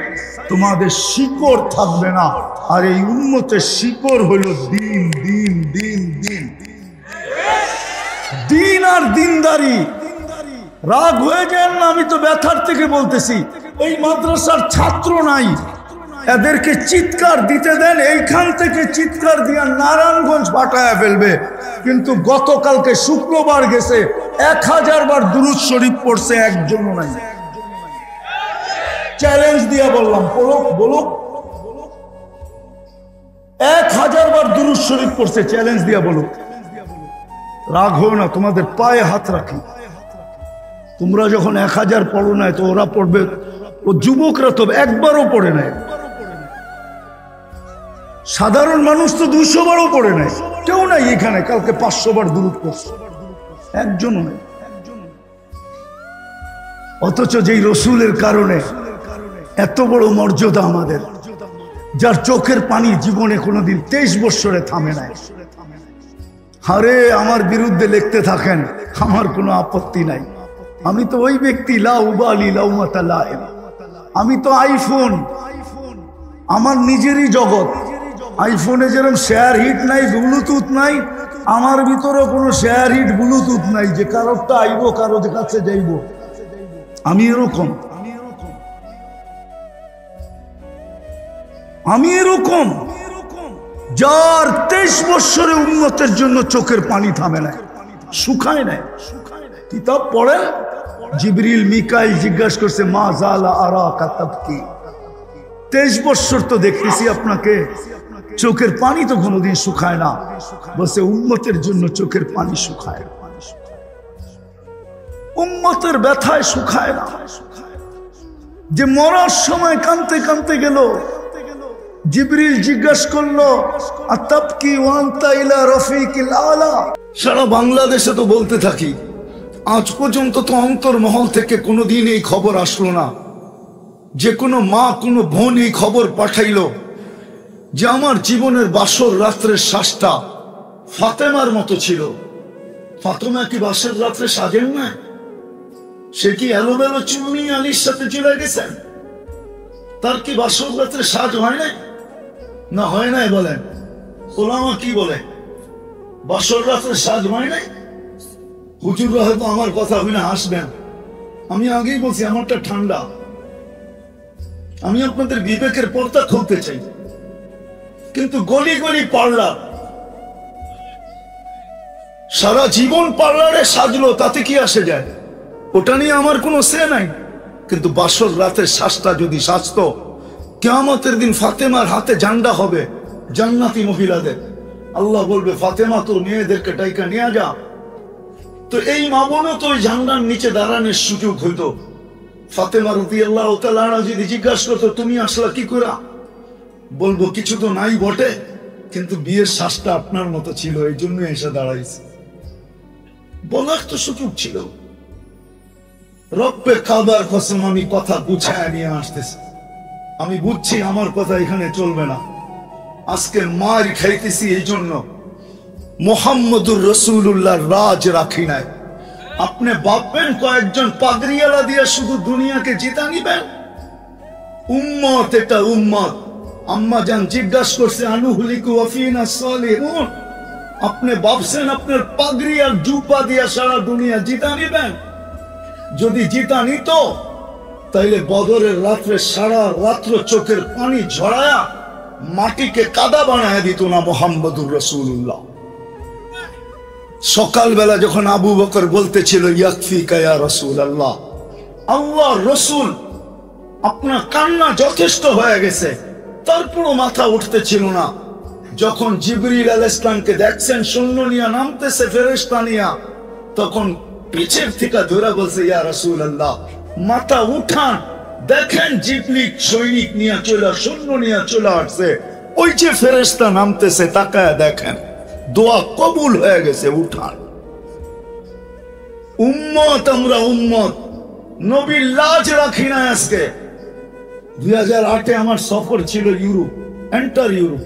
তোমাদের শিকড় থাকবে না। আর এই উম্মতের শিকড় হলো দিন দিন দিন দিন দিন আর দিনদারি। রাগ হয়ে যায় না, আমি তো ব্যথার থেকে বলতেছি। এই মাদ্রাসার ছাত্র নাই, এদেরকে চিৎকার দিতে দেন, এইখান থেকে চিৎকার দিয়া নারায়ণগঞ্জ পাঠায় ফেলবে। কিন্তু গতকালকে শুক্রবার গেছে, 1000 বার দুরূদ শরীফ পড়ছে, একজনও নাই। চ্যালেঞ্জ দিয়া বললাম, বলুক 1000 বার দুরূদ শরীফ পড়ছে, চ্যালেঞ্জ দিয়া বলুক। রাগ হো না, তোমাদের পায়ে হাত রাখি। তোমরা যখন 1000 পড়ো নাই, তো ওরা পড়বে। ও যুবকরা তো একবারও পড়ে নাই, সাধারণ মানুষ তো 200 বারও পড়ে নাই। কেউ নাই এখানে কালকে 500 বার দুরূদ পড়ছে, একজনও নাই। অথচ যেই রসুলের কারণে এত বড় মর্যাদা আমাদের, যার চোখের পানি জীবনে কোনোদিন 23 বৎসরে থামে নাই। আরে আমার বিরুদ্ধে লিখতে থাকেন, আমার কোনো আপত্তি নাই। আমি তো ওই ব্যক্তি, লা উবালি লাউমাতা লাইম। আমি তো আইফোন, আমার নিজেরই জগৎ। আইফোনে যেরকম শেয়ার হিট নাই, ব্লুটুথ নাই, আমার ভিতরে কোনো শেয়ার হিট ব্লুটুথ নাই যে কারোরটা আইবো কারো কাছে যাইব। আমি এরকম, যার 23 বৎসরে উম্মতের জন্য চোখের পানি থামে না, শুকায় নাই। কিতাব পড়েন, জিবরিল মিকাইল জিজ্ঞাসা করছে, মা জালা আরাকা তাবকি। 23 বৎসর তো দেখতেছি আপনাকে, চোখের পানি তো কোনোদিন শুকায় না। বলছে উম্মতের জন্য চোখের পানি শুকায়, উম্মতের ব্যথায় শুকায় না। যে মরার সময় কাঁদতে কাঁদতে গেল, জিবরিল জিজ্ঞাসা করলো, আতাবকি ওয়া আনতা ইলা রফিকিল আলা। সারা বাংলাদেশে তো বলতে থাকি, আজ পর্যন্ত তো অন্তর্মহল থেকে কোনোদিন এই খবর আসলো না যে কোনো মা কোনো বোন এই খবর পাঠাইলো যে আমার জীবনের বাসর রাত্রের শ্বাসটা ফাতেমার মতো ছিল। ফাতেমা কি বাসর রাত্রে সাজেন না? সে কি এলোমেলো চুন্নি আলীর সাথে চলে গেছেন? তার কি বাসর রাত্রে সাজ হয় নাই? না হয় নাই বলেন? ওলামা কি বলে, বাসর রাত্রে সাজ হয় নাই? হুজুররা হয়তো আমার কথা শুনে হাসবেন। আমি আগেই বলছি, আমারটা ঠান্ডা। আমি আপনাদের বিবেকের পর্দা খুলতে চাই, কিন্তু গলি গলি পার্লার, সারা জীবন পার্লারে সাজলো, তাতে কি আসে যায়? ওটা নিয়ে আমার কোনো সে নাই। কিন্তু বাসর রাতের শ্বাসটা যদি সাজতো, কিয়ামতের দিন ফাতেমার হাতে ঝান্ডা হবে জান্নাতি মহিলাদের। আল্লাহ বলবে, ফাতেমা তোর মেয়েদেরকে ডাইকা নিয়ে যা। তো এই মা বোনও তো ওই ঝান্ডার নিচে দাঁড়ানোর সুযোগ হইতো। ফাতেমা রাদিয়াল্লাহু তাআলা আনহা যদি জিজ্ঞাসা করতো, তুমি আসলা কি করে? বলবো কিছু তো নাই বটে, কিন্তু বিয়ের শ্বাসটা আপনার মতো ছিল, এই জন্য এসে দাঁড়াইছে। বলার তো সুযোগ ছিল। রব্বে কাবার কসম, আমি কথা গুছায় নিয়ে আসতেছি। আমি বুঝছি আমার কথা এখানে চলবে না। আজকে মার খাইতেছি এই জন্য মুহাম্মদুর রাসূলুল্লাহ রাজ রাখি নাই। আপনি ভাববেন কয়েকজন পাগড়িওয়ালা দিয়ে শুধু দুনিয়াকে জিতা নিবেন? উম্মত, এটা উম্মত। আম্মা জান জিজ্ঞাসা করছে, আনুহলিকু ওয়া ফিনা সালিহুন। আপনি ভাবছেন আপনার পাগড়ি আর জুপা দিয়ে সারা দুনিয়া জিতা নিবেন? যদি জিতা নিত, তাইলে বদরের রাত্রে সারা রাত্র চোখের পানি ঝরায়া মাটিকে কাদা বানায় দিত না মুহাম্মদুর রাসূলুল্লাহ। সকালবেলা যখন আবু বকর বলতেছিল, ইয়াকফিকা ইয়া রাসূলুল্লাহ, আল্লাহর রাসূল আপনার কান্না যথেষ্ট হয়ে গেছে, তারপরও মাথা উঠতেছিল না। যখন জিবরিল আলাইহিস সালামকে দেখছেন সৈন্য নিয়ে নামতেছে ফেরেশতা নিয়া, তখন পিছের থেকে ধরে বলছে, ইয়া রাসূলুল্লাহ, মাথা উঠান, দেখেন জিবরিল সৈনিক নিয়ে সৈন্য নিয়ে চলে আসছে, ওই যে ফেরেশতা নামতেছে, তাকায় দেখেন, দোয়া কবুল হয়ে গেছে, উঠান। উম্মত, আমরা উম্মত, নবীর লাজ রাখি না। আজকে 2008-এ আমার সফর ছিল ইউরোপ, এন্টার ইউরোপ,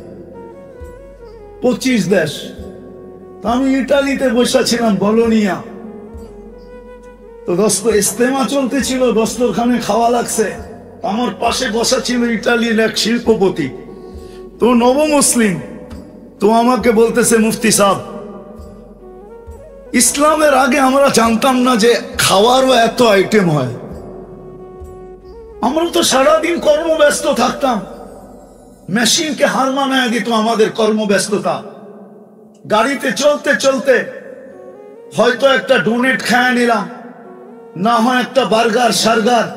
25 দেশ। আমি ইটালিতে বসেছিলাম বলোনিয়া। তো দোস্ত ইস্তেমা চলতেছিল, দস্তরখানে খাওয়া লাগছে। আমার পাশে বসা ছিল ইটালির এক শিল্পপতি, তো নবমুসলিম। তো আমাকে বলতেছে, মুফতি সাহেব, ইসলামের আগে আমরা জানতাম না যে খাওয়ারও এত আইটেম হয়। আমরা তো সারাদিন কর্মব্যস্ত থাকতাম, মেশিনকে হার মানায় দিত আমাদের কর্মব্যস্ততা। গাড়িতে চলতে চলতে হয়তো একটা ডোনেট খায় নিলাম, না হয় একটা বার্গার সার্গার,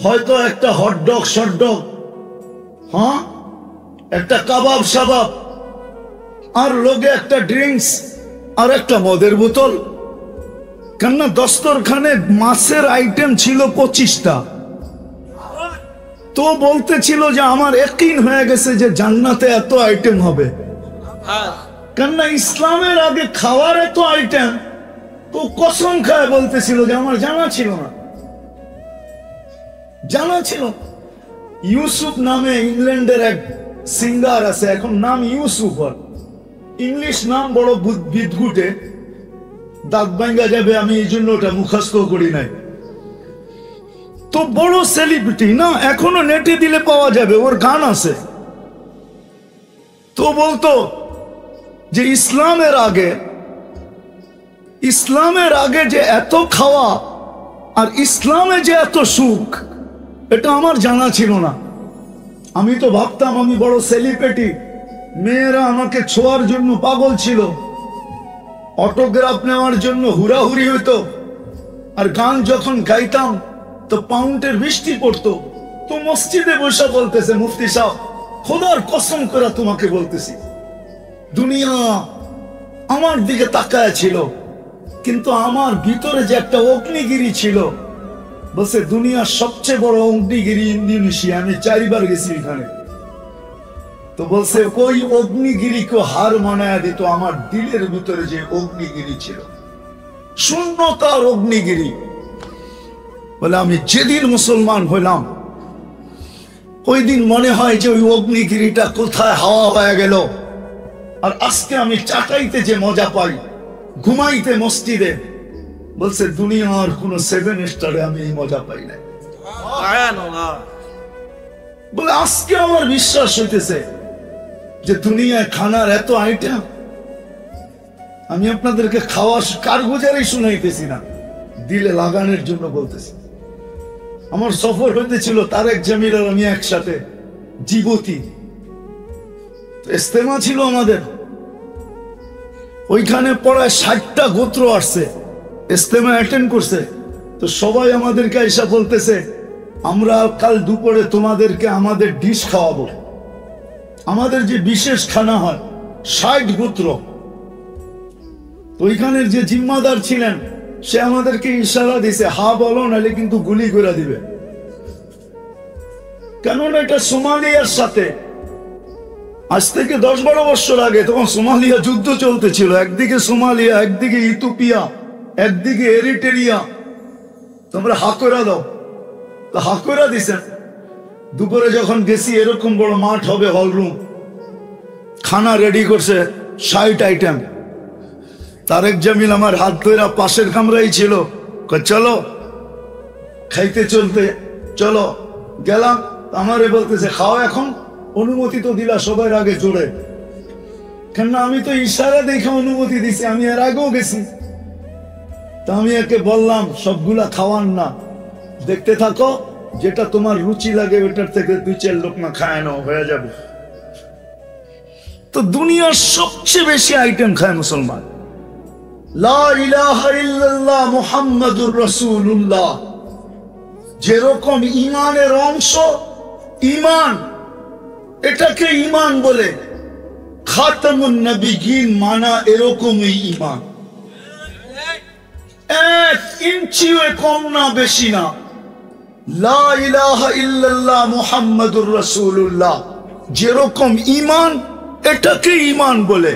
হয়তো একটা হটডগ শটডগ, হ্যাঁ একটা কাবাব সাবাব, আর লোকে একটা ড্রিঙ্কস আর একটা মদের বোতল। কেননা দস্তরখানে মাছের আইটেম ছিল 25টা। তো বলতেছিল যে আমার ইয়াকিন হয়ে গেছে যে জান্নাতে এত আইটেম হবে। কেননা ইসলামের আগে খাওয়ার এত আইটেম, তো কসম খায় বলতেছিল যে আমার জানা ছিল না, জানা ছিল। ইউসুফ নামে ইংল্যান্ডের এক সিঙ্গার আছে, এখন নাম ইউসুফ, আর ইংলিশ নাম বড় বিদঘুটে, দাঁত ভাঙ্গা যাবে, আমি এই জন্য ওটা মুখস্থ করি নাই। তো বড় সেলিব্রিটি না, এখনো নেটে দিলে পাওয়া যাবে, ওর গান আছে। তো বলতো যে ইসলামের আগে যে এত খাওয়া আর ইসলামে যে এত সুখ, এটা আমার জানা ছিল না। আমি তো ভাবতাম আমি বড় সেলিব্রিটি, মেয়েরা আমাকে ছোঁয়ার জন্য পাগল ছিল, অটোগ্রাফ নেওয়ার জন্য হুড়াহুড়ি হইতো, আর গান যখন গাইতাম তো পাউন্ডের বৃষ্টি পড়তো। তো মসজিদে বসে বলতেছে, মুফতি সাহেব, খোদার কসম করে তোমাকে বলতেছি, দুনিয়া আমার দিকে তাকায় ছিল, কিন্তু আমার ভিতরে যে একটা অগ্নিগিরি ছিল, বলছে দুনিয়ার সবচেয়ে বড় অগ্নিগিরি ইন্দোনেশিয়া, আমি 4 বার গেছি এখানে। তো বলছে ওই অগ্নিগিরিকে হার মানায় দিত আমার দিলের ভিতরে যে অগ্নিগিরি ছিল, শূন্যতার অগ্নিগিরি। বলে আমি যেদিন মুসলমান হইলাম, ওই দিন মনে হয় যে ওই অগ্নিগিরিটা কোথায় হাওয়া হয়ে গেল। আর আজকে আমি চাটাইতে যে মজা পাই, ঘুমাইতে মসজিদে, বলছে দুনিয়ার কোন 7 স্টারে আমি এই মজা পাই না। বলে আজকে আমার বিশ্বাস হইতেছে যে দুনিয়ায় খানার এত আইটেম। আমি আপনাদেরকে খাওয়া কারগুজারই শুনাইতেছি না, দিলে লাগানোর জন্য বলতেছি। আমার সফর হইতেছিল তারেক জামিল আর আমি একসাথে জীবতী, ইস্তেমা ছিল আমাদের ওইখানে। পড়ায় 60টা গোত্র আসছে, ইস্তেমা অ্যাটেন্ড করছে। তো সবাই আমাদেরকে এসে বলতেছে, আমরা কাল দুপুরে তোমাদেরকে আমাদের ডিশ খাওয়াবো। আমাদের যে বিশেষ খানা হয়, 60 গোত্র। তো ওইখানের যে জিম্মাদার ছিলেন, সে আমাদেরকে ইশারা দিছে, হা বলো নাহলে কিন্তু গুলি করে দিবে। কেননা এটা সোমালিয়ার সাথে, আজ থেকে 10-12 বছর আগে, তখন সোমালিয়া যুদ্ধ চলতেছিল। একদিকে সোমালিয়া, একদিকে ইথিওপিয়া, একদিকে এরিট্রিয়া। তোমরা হাকরা দাও, তো হাকরা দিছেন। দুপুরে যখন গেছি, এরকম বড় মাঠ হবে, হলরুম, খানা রেডি করছে 60 আইটেম। তারেক জামিল আমার হাত ধরে পাশের কামরাই ছিল, চলো খাইতে চলতে, চলো গেলাম। আমারে বলতেছে খাও এখন, অনুমতি তো দিলা সবার আগে জোরে। কেননা আমি তো ইশারা দেখে অনুমতি দিছি, আমি এর আগেও গেছি। তা আমি একে বললাম সবগুলা খাওয়ান না, দেখতে থাকো, যেটা তোমার রুচি লাগে ওটার থেকে 2-4 লোকমা খায় নাও, হয়ে যাবে। তো দুনিয়ার সবচেয়ে বেশি আইটেম খায় মুসলমান। লা ইলাহা ইল্লাল্লাহ মুহাম্মাদুর রাসূলুল্লাহ, যেরকম ইমানের অংশ ইমান, এটাকে ইমান বলে। খাতামুন নবিয়্যিন মানা এরকমই ইমান, 1 ইঞ্চিও কম না বেশি না। লা ইলাহা ইল্লাল্লাহ মুহাম্মাদুর রাসূলুল্লাহ যেরকম ইমান, এটাকে ইমান বলে।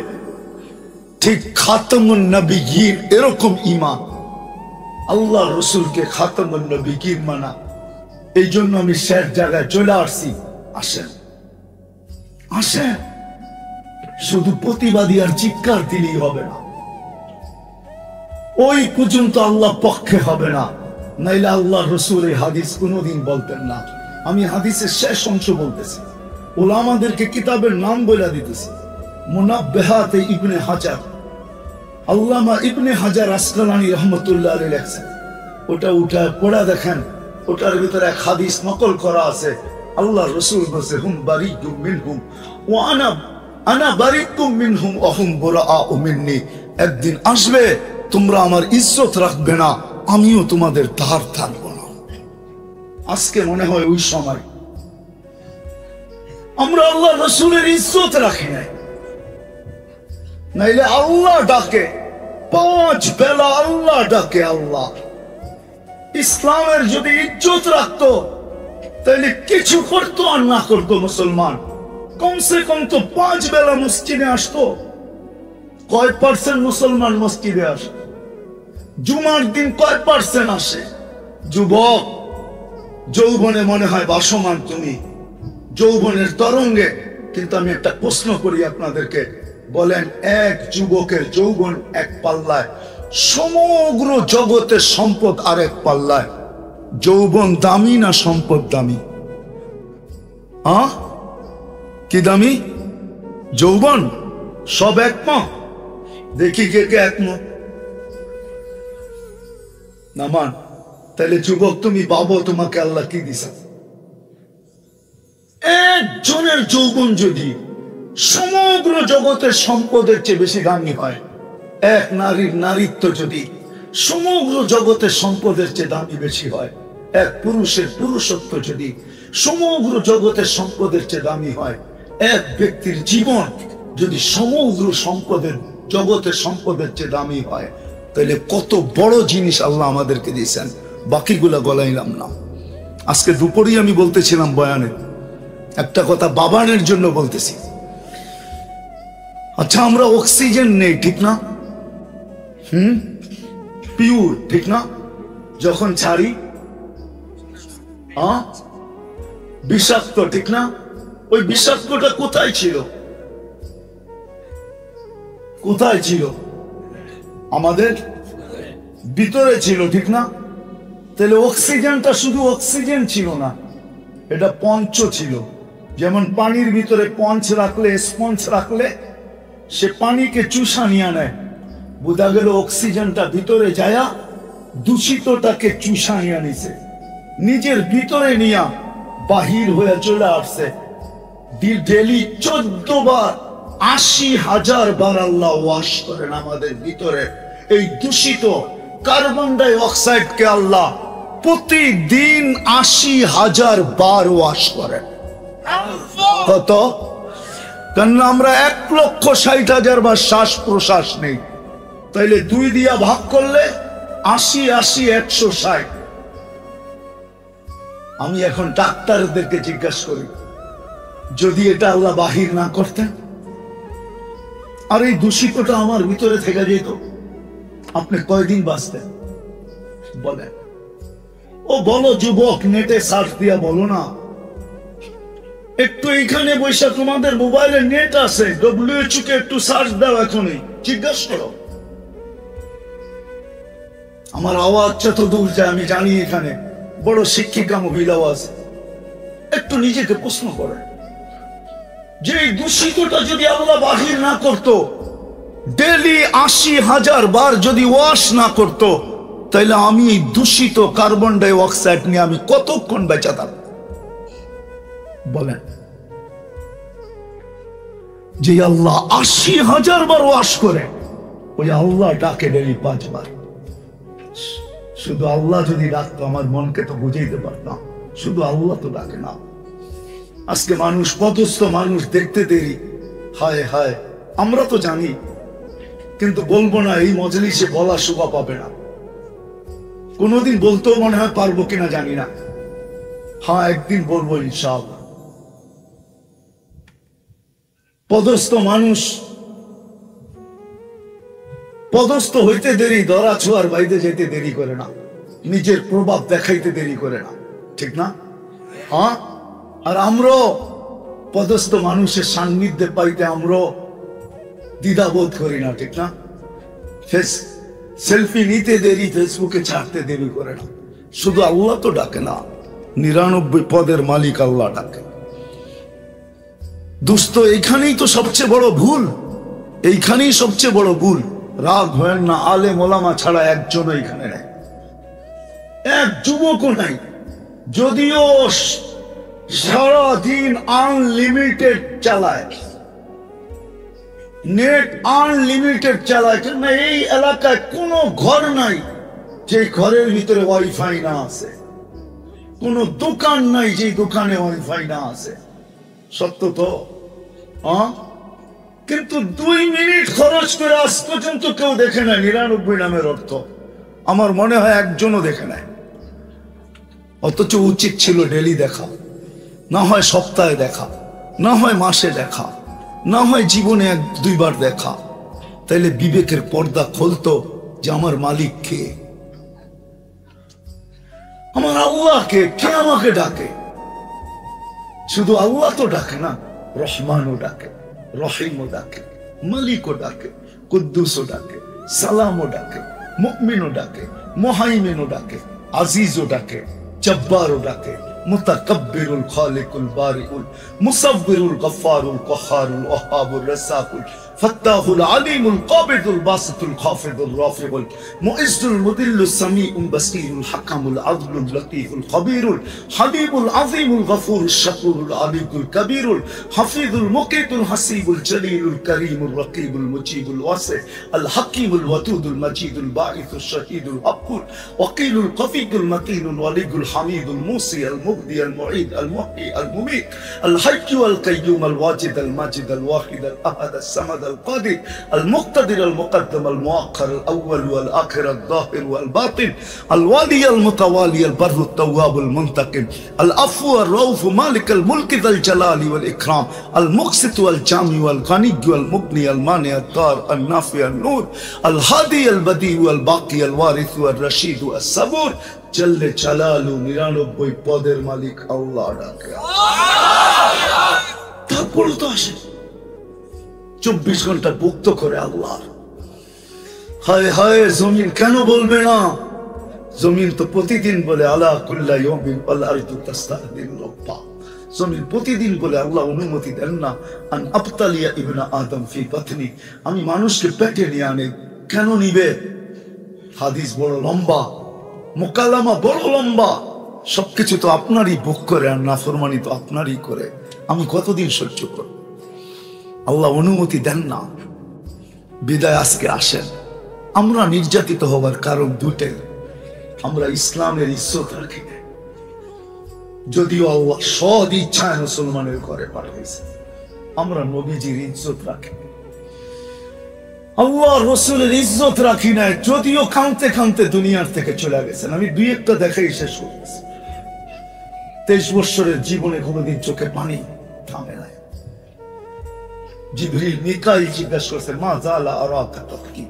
ঠিক খাতামুন নবিয়্যিন এরকম ইমান, আল্লাহ রসুলকে খাতামুন নবিয়্যিন মানা। এই জন্য আমি শেষ জায়গায় চলে আসছি। আসেন আসেন, শুধু প্রতিবাদী আর চিৎকার দিলেই হবে না, ওই পর্যন্ত আল্লাহ পক্ষে হবে না। নাইলে আল্লাহ রসুল এই হাদিস কোনোদিন বলতেন না। আমি হাদিসের শেষ অংশ বলতেছি, উলামাদেরকে কিতাবের নাম বলে দিতেছি। মুনাব্বিহাতে ইবনে হাজার, আল্লামা ইবনে হাজার আসকালানী রহমতুল্লাহ আলাইহি লেখছেন। ওটা উঠায় পড়া দেখেন, ওটার ভিতরে এক হাদিস নকল করা আছে। আল্লাহ রসুল বলছে, হুম বারিকুম মিনহুম ওয়া আনা বারিকুম মিনহুম ওয়া হুম বুরাআউ মিন্নি। একদিন আসবে তোমরা আমার ইজ্জত রাখবে না, আমিও তোমাদের ধার থাকবো না। আজকে মনে হয় ওই সময় আমরা আল্লাহ রসুলের ইজ্জত রাখি নাই। নাইলে আল্লাহ ডাকে, 5 বেলা আল্লাহ ডাকে। আল্লাহ ইসলামের যদি ইজ্জত রাখতো তাহলে কিছু করতো আর না করতো মুসলমান, কমসে কম তো 5 বেলা মসজিদে আসতো। কয় পার্সেন্ট মুসলমান মসজিদে আসে? জুমার দিন কয় পার্সেন্ট আসে? যুবক, যৌবনে মনে হয় ভাসমান তুমি, যৌবনের তরঙ্গে। কিন্তু আমি একটা প্রশ্ন করি আপনাদেরকে, বলেন এক যুবকের যৌবন এক পাল্লায়, সমগ্র জগতের সম্পদ আরেক পাল্লায়, যৌবন দামি না সম্পদ দামি? কি দামি? যৌবন। সব একমত? দেখি কে কে একমত। না মান, তাহলে যুবক তুমি বাবু, তোমাকে আল্লাহ কি দিছে? একজনের যৌবন যদি সমগ্র জগতের সম্পদের চেয়ে বেশি দামি হয়, এক নারীর নারীত্ব যদি সমগ্র জগতের সম্পদের চেয়ে দামি বেশি হয়, এক পুরুষের পুরুষত্ব যদি সমগ্র জগতের সম্পদের চেয়ে দামি হয়, এক ব্যক্তির জীবন যদি সমগ্র জগতের সম্পদের চেয়ে দামি হয়, তাহলে কত বড় জিনিস আল্লাহ আমাদেরকে দিয়েছেন। বাকিগুলা গলাইলাম না। আজকে দুপুরেই আমি বলতেছিলাম বয়ানে, একটা কথা বাবানের জন্য বলতেছি। আচ্ছা, আমরা অক্সিজেন নেই, ঠিক না? পিওর, ঠিক না? যখন ছাড়ি বিষাক্ত, ঠিক না? ওই বিষাক্তটা কোথায় ছিল? কোথায় ছিল? আমাদের ভিতরে ছিল, ঠিক না? তাহলে অক্সিজেনটা শুধু অক্সিজেন ছিল না, এটা পঞ্চ ছিল। যেমন পানির ভিতরে পঞ্চ রাখলে, স্পঞ্জ রাখলে সে পানিকে চুষা নিয়ে নেয়, বোঝা গেল অক্সিজেনটা ভিতরে যায়া দূষিতটাকে চুষা নিয়ে নিছে, নিজের ভিতরে নিয়ে বাহির হয়ে চলে আসছে। ডেলি 14 বার, 80,000 বার আল্লাহ ওয়াশ করেন আমাদের ভিতরে। এই দূষিত কার্বন ডাই অক্সাইডকে আল্লাহ প্রতিদিন 80,000 বার ওয়াশ করেন। কত? কারণ আমরা 1,60,000 বার শ্বাস প্রশ্বাস নেই। তাইলে 2 দিয়া ভাগ করলে 80 80 160। আমি এখন ডাক্তারদেরকে জিজ্ঞাসা করি, যদি এটা আল্লাহ বাহির না করতেন আর এই দূষিতটা আমার ভিতরে থেকে যেত, আপনি কয়দিন বাঁচতেন বলেন? ও বলো যুবক, নেটে সার্চ দিয়া বলো না। একটু এইখানে বৈশা, তোমাদের মোবাইলে নেট আছে, WHO কে একটু সার্চ দাও, এখনই জিজ্ঞাসা করো। আমার আওয়াজটা তো দূর যায়, আমি জানি এখানে বড় শিক্ষিকা মহিলাও আছে। একটু নিজেকে প্রশ্ন করে, যে এই দূষিতটা যদি আল্লাহ বাহির না করতো, ডেলি 80,000 বার যদি ওয়াশ না করতো, তাহলে আমি এই দূষিত কার্বন ডাই অক্সাইড নিয়ে আমি কতক্ষণ বেঁচে থাকব বলেন? যে আল্লাহ 80,000 বার ওয়াশ করে, ওই আল্লাহ ডাকে ডেলি 5 বার। শুধু আল্লাহ যদি ডাকতো আমার মনকে তো বুঝাইতে পারতাম, শুধু আল্লাহ তো ডাকে না। আজকে মানুষ পদস্থ মানুষ দেখতে দেরি, হায় হায় আমরা তো জানি, কিন্তু বলবো না, এই মজলিসে বলা শোভা পাবে না। কোনোদিন বলতেও মনে হয় পারবো কিনা জানি না, হ্যাঁ একদিন বলবো ইনশাআল্লাহ। পদস্থ মানুষ পদস্থ হইতে দেরি, ধরা ছোঁয়ার বাইরে যেতে দেরি করে না, নিজের প্রভাব দেখাইতে দেরি করে না, ঠিক না? হ্যাঁ, আর আমরা পদস্থ মানুষের সান্নিধ্যে পাইতে আমরা দ্বিধাবোধ করি না, ঠিক না? সেলফি নিতে দেরি, ফেসবুকে ছাড়তে দেরি করে না। শুধু আল্লাহ তো ডাকে না, 99 পদের মালিক আল্লাহ ডাকে। দুস্থ এইখানেই তো সবচেয়ে বড় ভুল, এইখানেই সবচেয়ে বড় ভুল। রাগ হয় না, আলেম ওলামা ছাড়া একজনও এখানে নাই, এক যুবকও নাই। যদিও সারাদিন আনলিমিটেড চালায়, নেট আনলিমিটেড চালায়, কেন এই এলাকায় কোনো ঘর নাই যে ঘরের ভিতরে ওয়াইফাই না আছে, কোনো দোকান নাই যে দোকানে ওয়াইফাই না আছে। সত্য তো? কিন্তু 2 মিনিট খরচ করে আজ পর্যন্ত কেউ দেখে নাই 99 নামের অর্থ। আমার মনে হয় একজনও দেখে নাই, অথচ উচিত ছিল ডেলি দেখা, না হয় সপ্তাহে দেখা, না হয় মাসে দেখা, না হয় জীবনে 1-2 বার দেখা। তাইলে বিবেকের পর্দা খুলতো যে আমার মালিক কে, আমার আল্লাহ কে, কে আমাকে ডাকে। শুধু আল্লাহ তো ডাকে না, রহমানও ডাকে, রহিমও ডাকে, মালিকও ডাকে, কুদ্দুসও ডাকে, সালামও ডাকে, মুমিনও ডাকে, মুহাইমিনও ডাকে, আজিজও ডাকে, জব্বারও ডাকে, মুতাকাব্বিরুল খালিকুল বারিউল মুসাব্বিরুল গফফারুল কহারুল ওয়াহাবুর রাসাকুল ফাত্তাহুল আলিমুল কাবিদুল বাসিতুল খাফিদুল রাফিউল মুইজ্জুল মুদিল্লুস সামিউল বাসীরুল হাকামুল আদলুল লতীফুল খবীরুল হাবিবুল আযীমুল গফুরুশ শাকুরুল আলিকুল কবীরুল হাফিজুল মুকিতুল হাসিবুল জলিলুল করিমুল রকিবুল মুজিবুল ওয়াসি আল হাকিমুল ওয়াদুদুল মাজিদুল বাঈসুশ শাহীদুল আকুল ওয়াকিলুল কফিদুল মাতিনুল ওয়ালিগুল হামিদুল মুসি আল মুবদি আল মুঈদ আল মুহয়ি আল মুমীত আল হাইয়্যু আল কাইয়্যুম আল ওয়াজিদ আল মাজিদ আল ওয়াহিদ আল আহাদ আল সামাদ القادر المقتدر المقدم المؤخر الأول والآخر الظاهر والباطن الوالي المتوالي البر التواب المنتقم العفو الرؤوف مالك الملك ذا الجلال والإكرام المقسط والجامع والغني والمغني المانع الضار النافع النور الهادي البديع والباقي الوارث والرشيد الصبور جل جلاله 99 পদের মালিক আল্লাহ ডাকে। তারপর তো আসে 24 ঘন্টা ভুক্ত করে আল্লাহ। হায় হায়, জমিন কেন বলবে না? জমিন তো প্রতিদিন বলে আলা কুল্লা ইয়াউমিন ওয়াল আরদু তাস্তাদিন রব্বা। জমিন প্রতিদিন বলে আল্লাহ অনুমতি দেন না আন আবতালিয়া ইবনা আদম ফি বাতনি, আমি মানুষকে পেটে নিয়ে আনে। কেন নিবে? হাদিস বড় লম্বা, মুকালামা বড় লম্বা, সবকিছু তো আপনারই ভোগ করে আর নাফরমানি তো আপনারই করে। আমি কতদিন সহ্য করব? আল্লাহ অনুমতি দেন না। বিদায় আজকে আসেন। আমরা নির্যাতিত হবার কারণ দুটাই, আমরা ইসলামের ইজ্জত রাখি, যদিও আল্লাহ সদ ইচ্ছায় মুসলমানের ঘরে পাঠাইছে। আমরা নবীজির ইজ্জত রাখি, আল্লাহ রসুলের ইজ্জত রাখি নাই, যদিও কাঁদতে কাঁদতে দুনিয়ার থেকে চলে গেছেন। আমি 2-1টা দেখাই শেষ করতেছি। 23 বছরের জীবনে কোনোদিন চোখে পানি থামে নাই। জিবরিল মিকাইল জিজ্ঞাসা করছে মা জালা আরাকা তাবকি,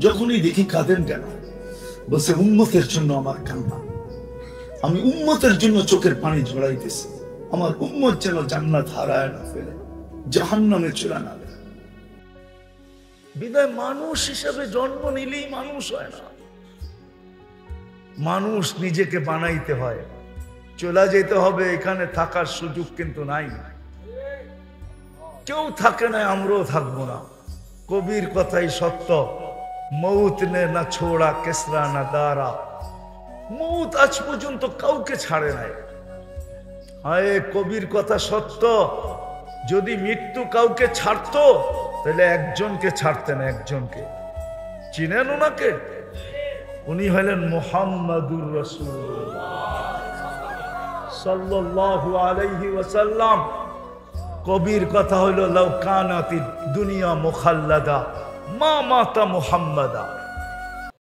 যখনই দেখি কাঁদেন কেন? বলছে উম্মতের জন্য আমার কান্না, আমি উম্মতের জন্য চোখের পানি ঝরাইতেছি, আমার উম্মত যেন জান্নাত হারায় না ফেলে, জাহান্নামে চলে না। বিদায় মানুষ হিসেবে জন্ম নিলেই মানুষ হয় না, মানুষ নিজেকে বানাইতে হয়। চলে যেতে হবে, এখানে থাকার সুযোগ কিন্তু নাই। কেউ থাকে না, আমরাও থাকবো না। কবির কথাই সত্য, মৌত নে না ছোড়া কেসরা না দারা। মৌত আজ পর্যন্ত কাউকে ছাড়ে নাই। হায়, কবির কথা সত্য, যদি মৃত্যু কাউকে ছাড়তো তাহলে একজনকে ছাড়তেন, একজনকে। চিনেন ওনাকে? উনি হলেন মুহাম্মাদুর রাসূলুল্লাহ সাল্লাল্লাহু আলাইহি ওয়াসাল্লাম। কবির কথা হইল লাউ কানাতিদ দুনিয়া মুখাল্লাদা মা মাতা মুহাম্মাদা।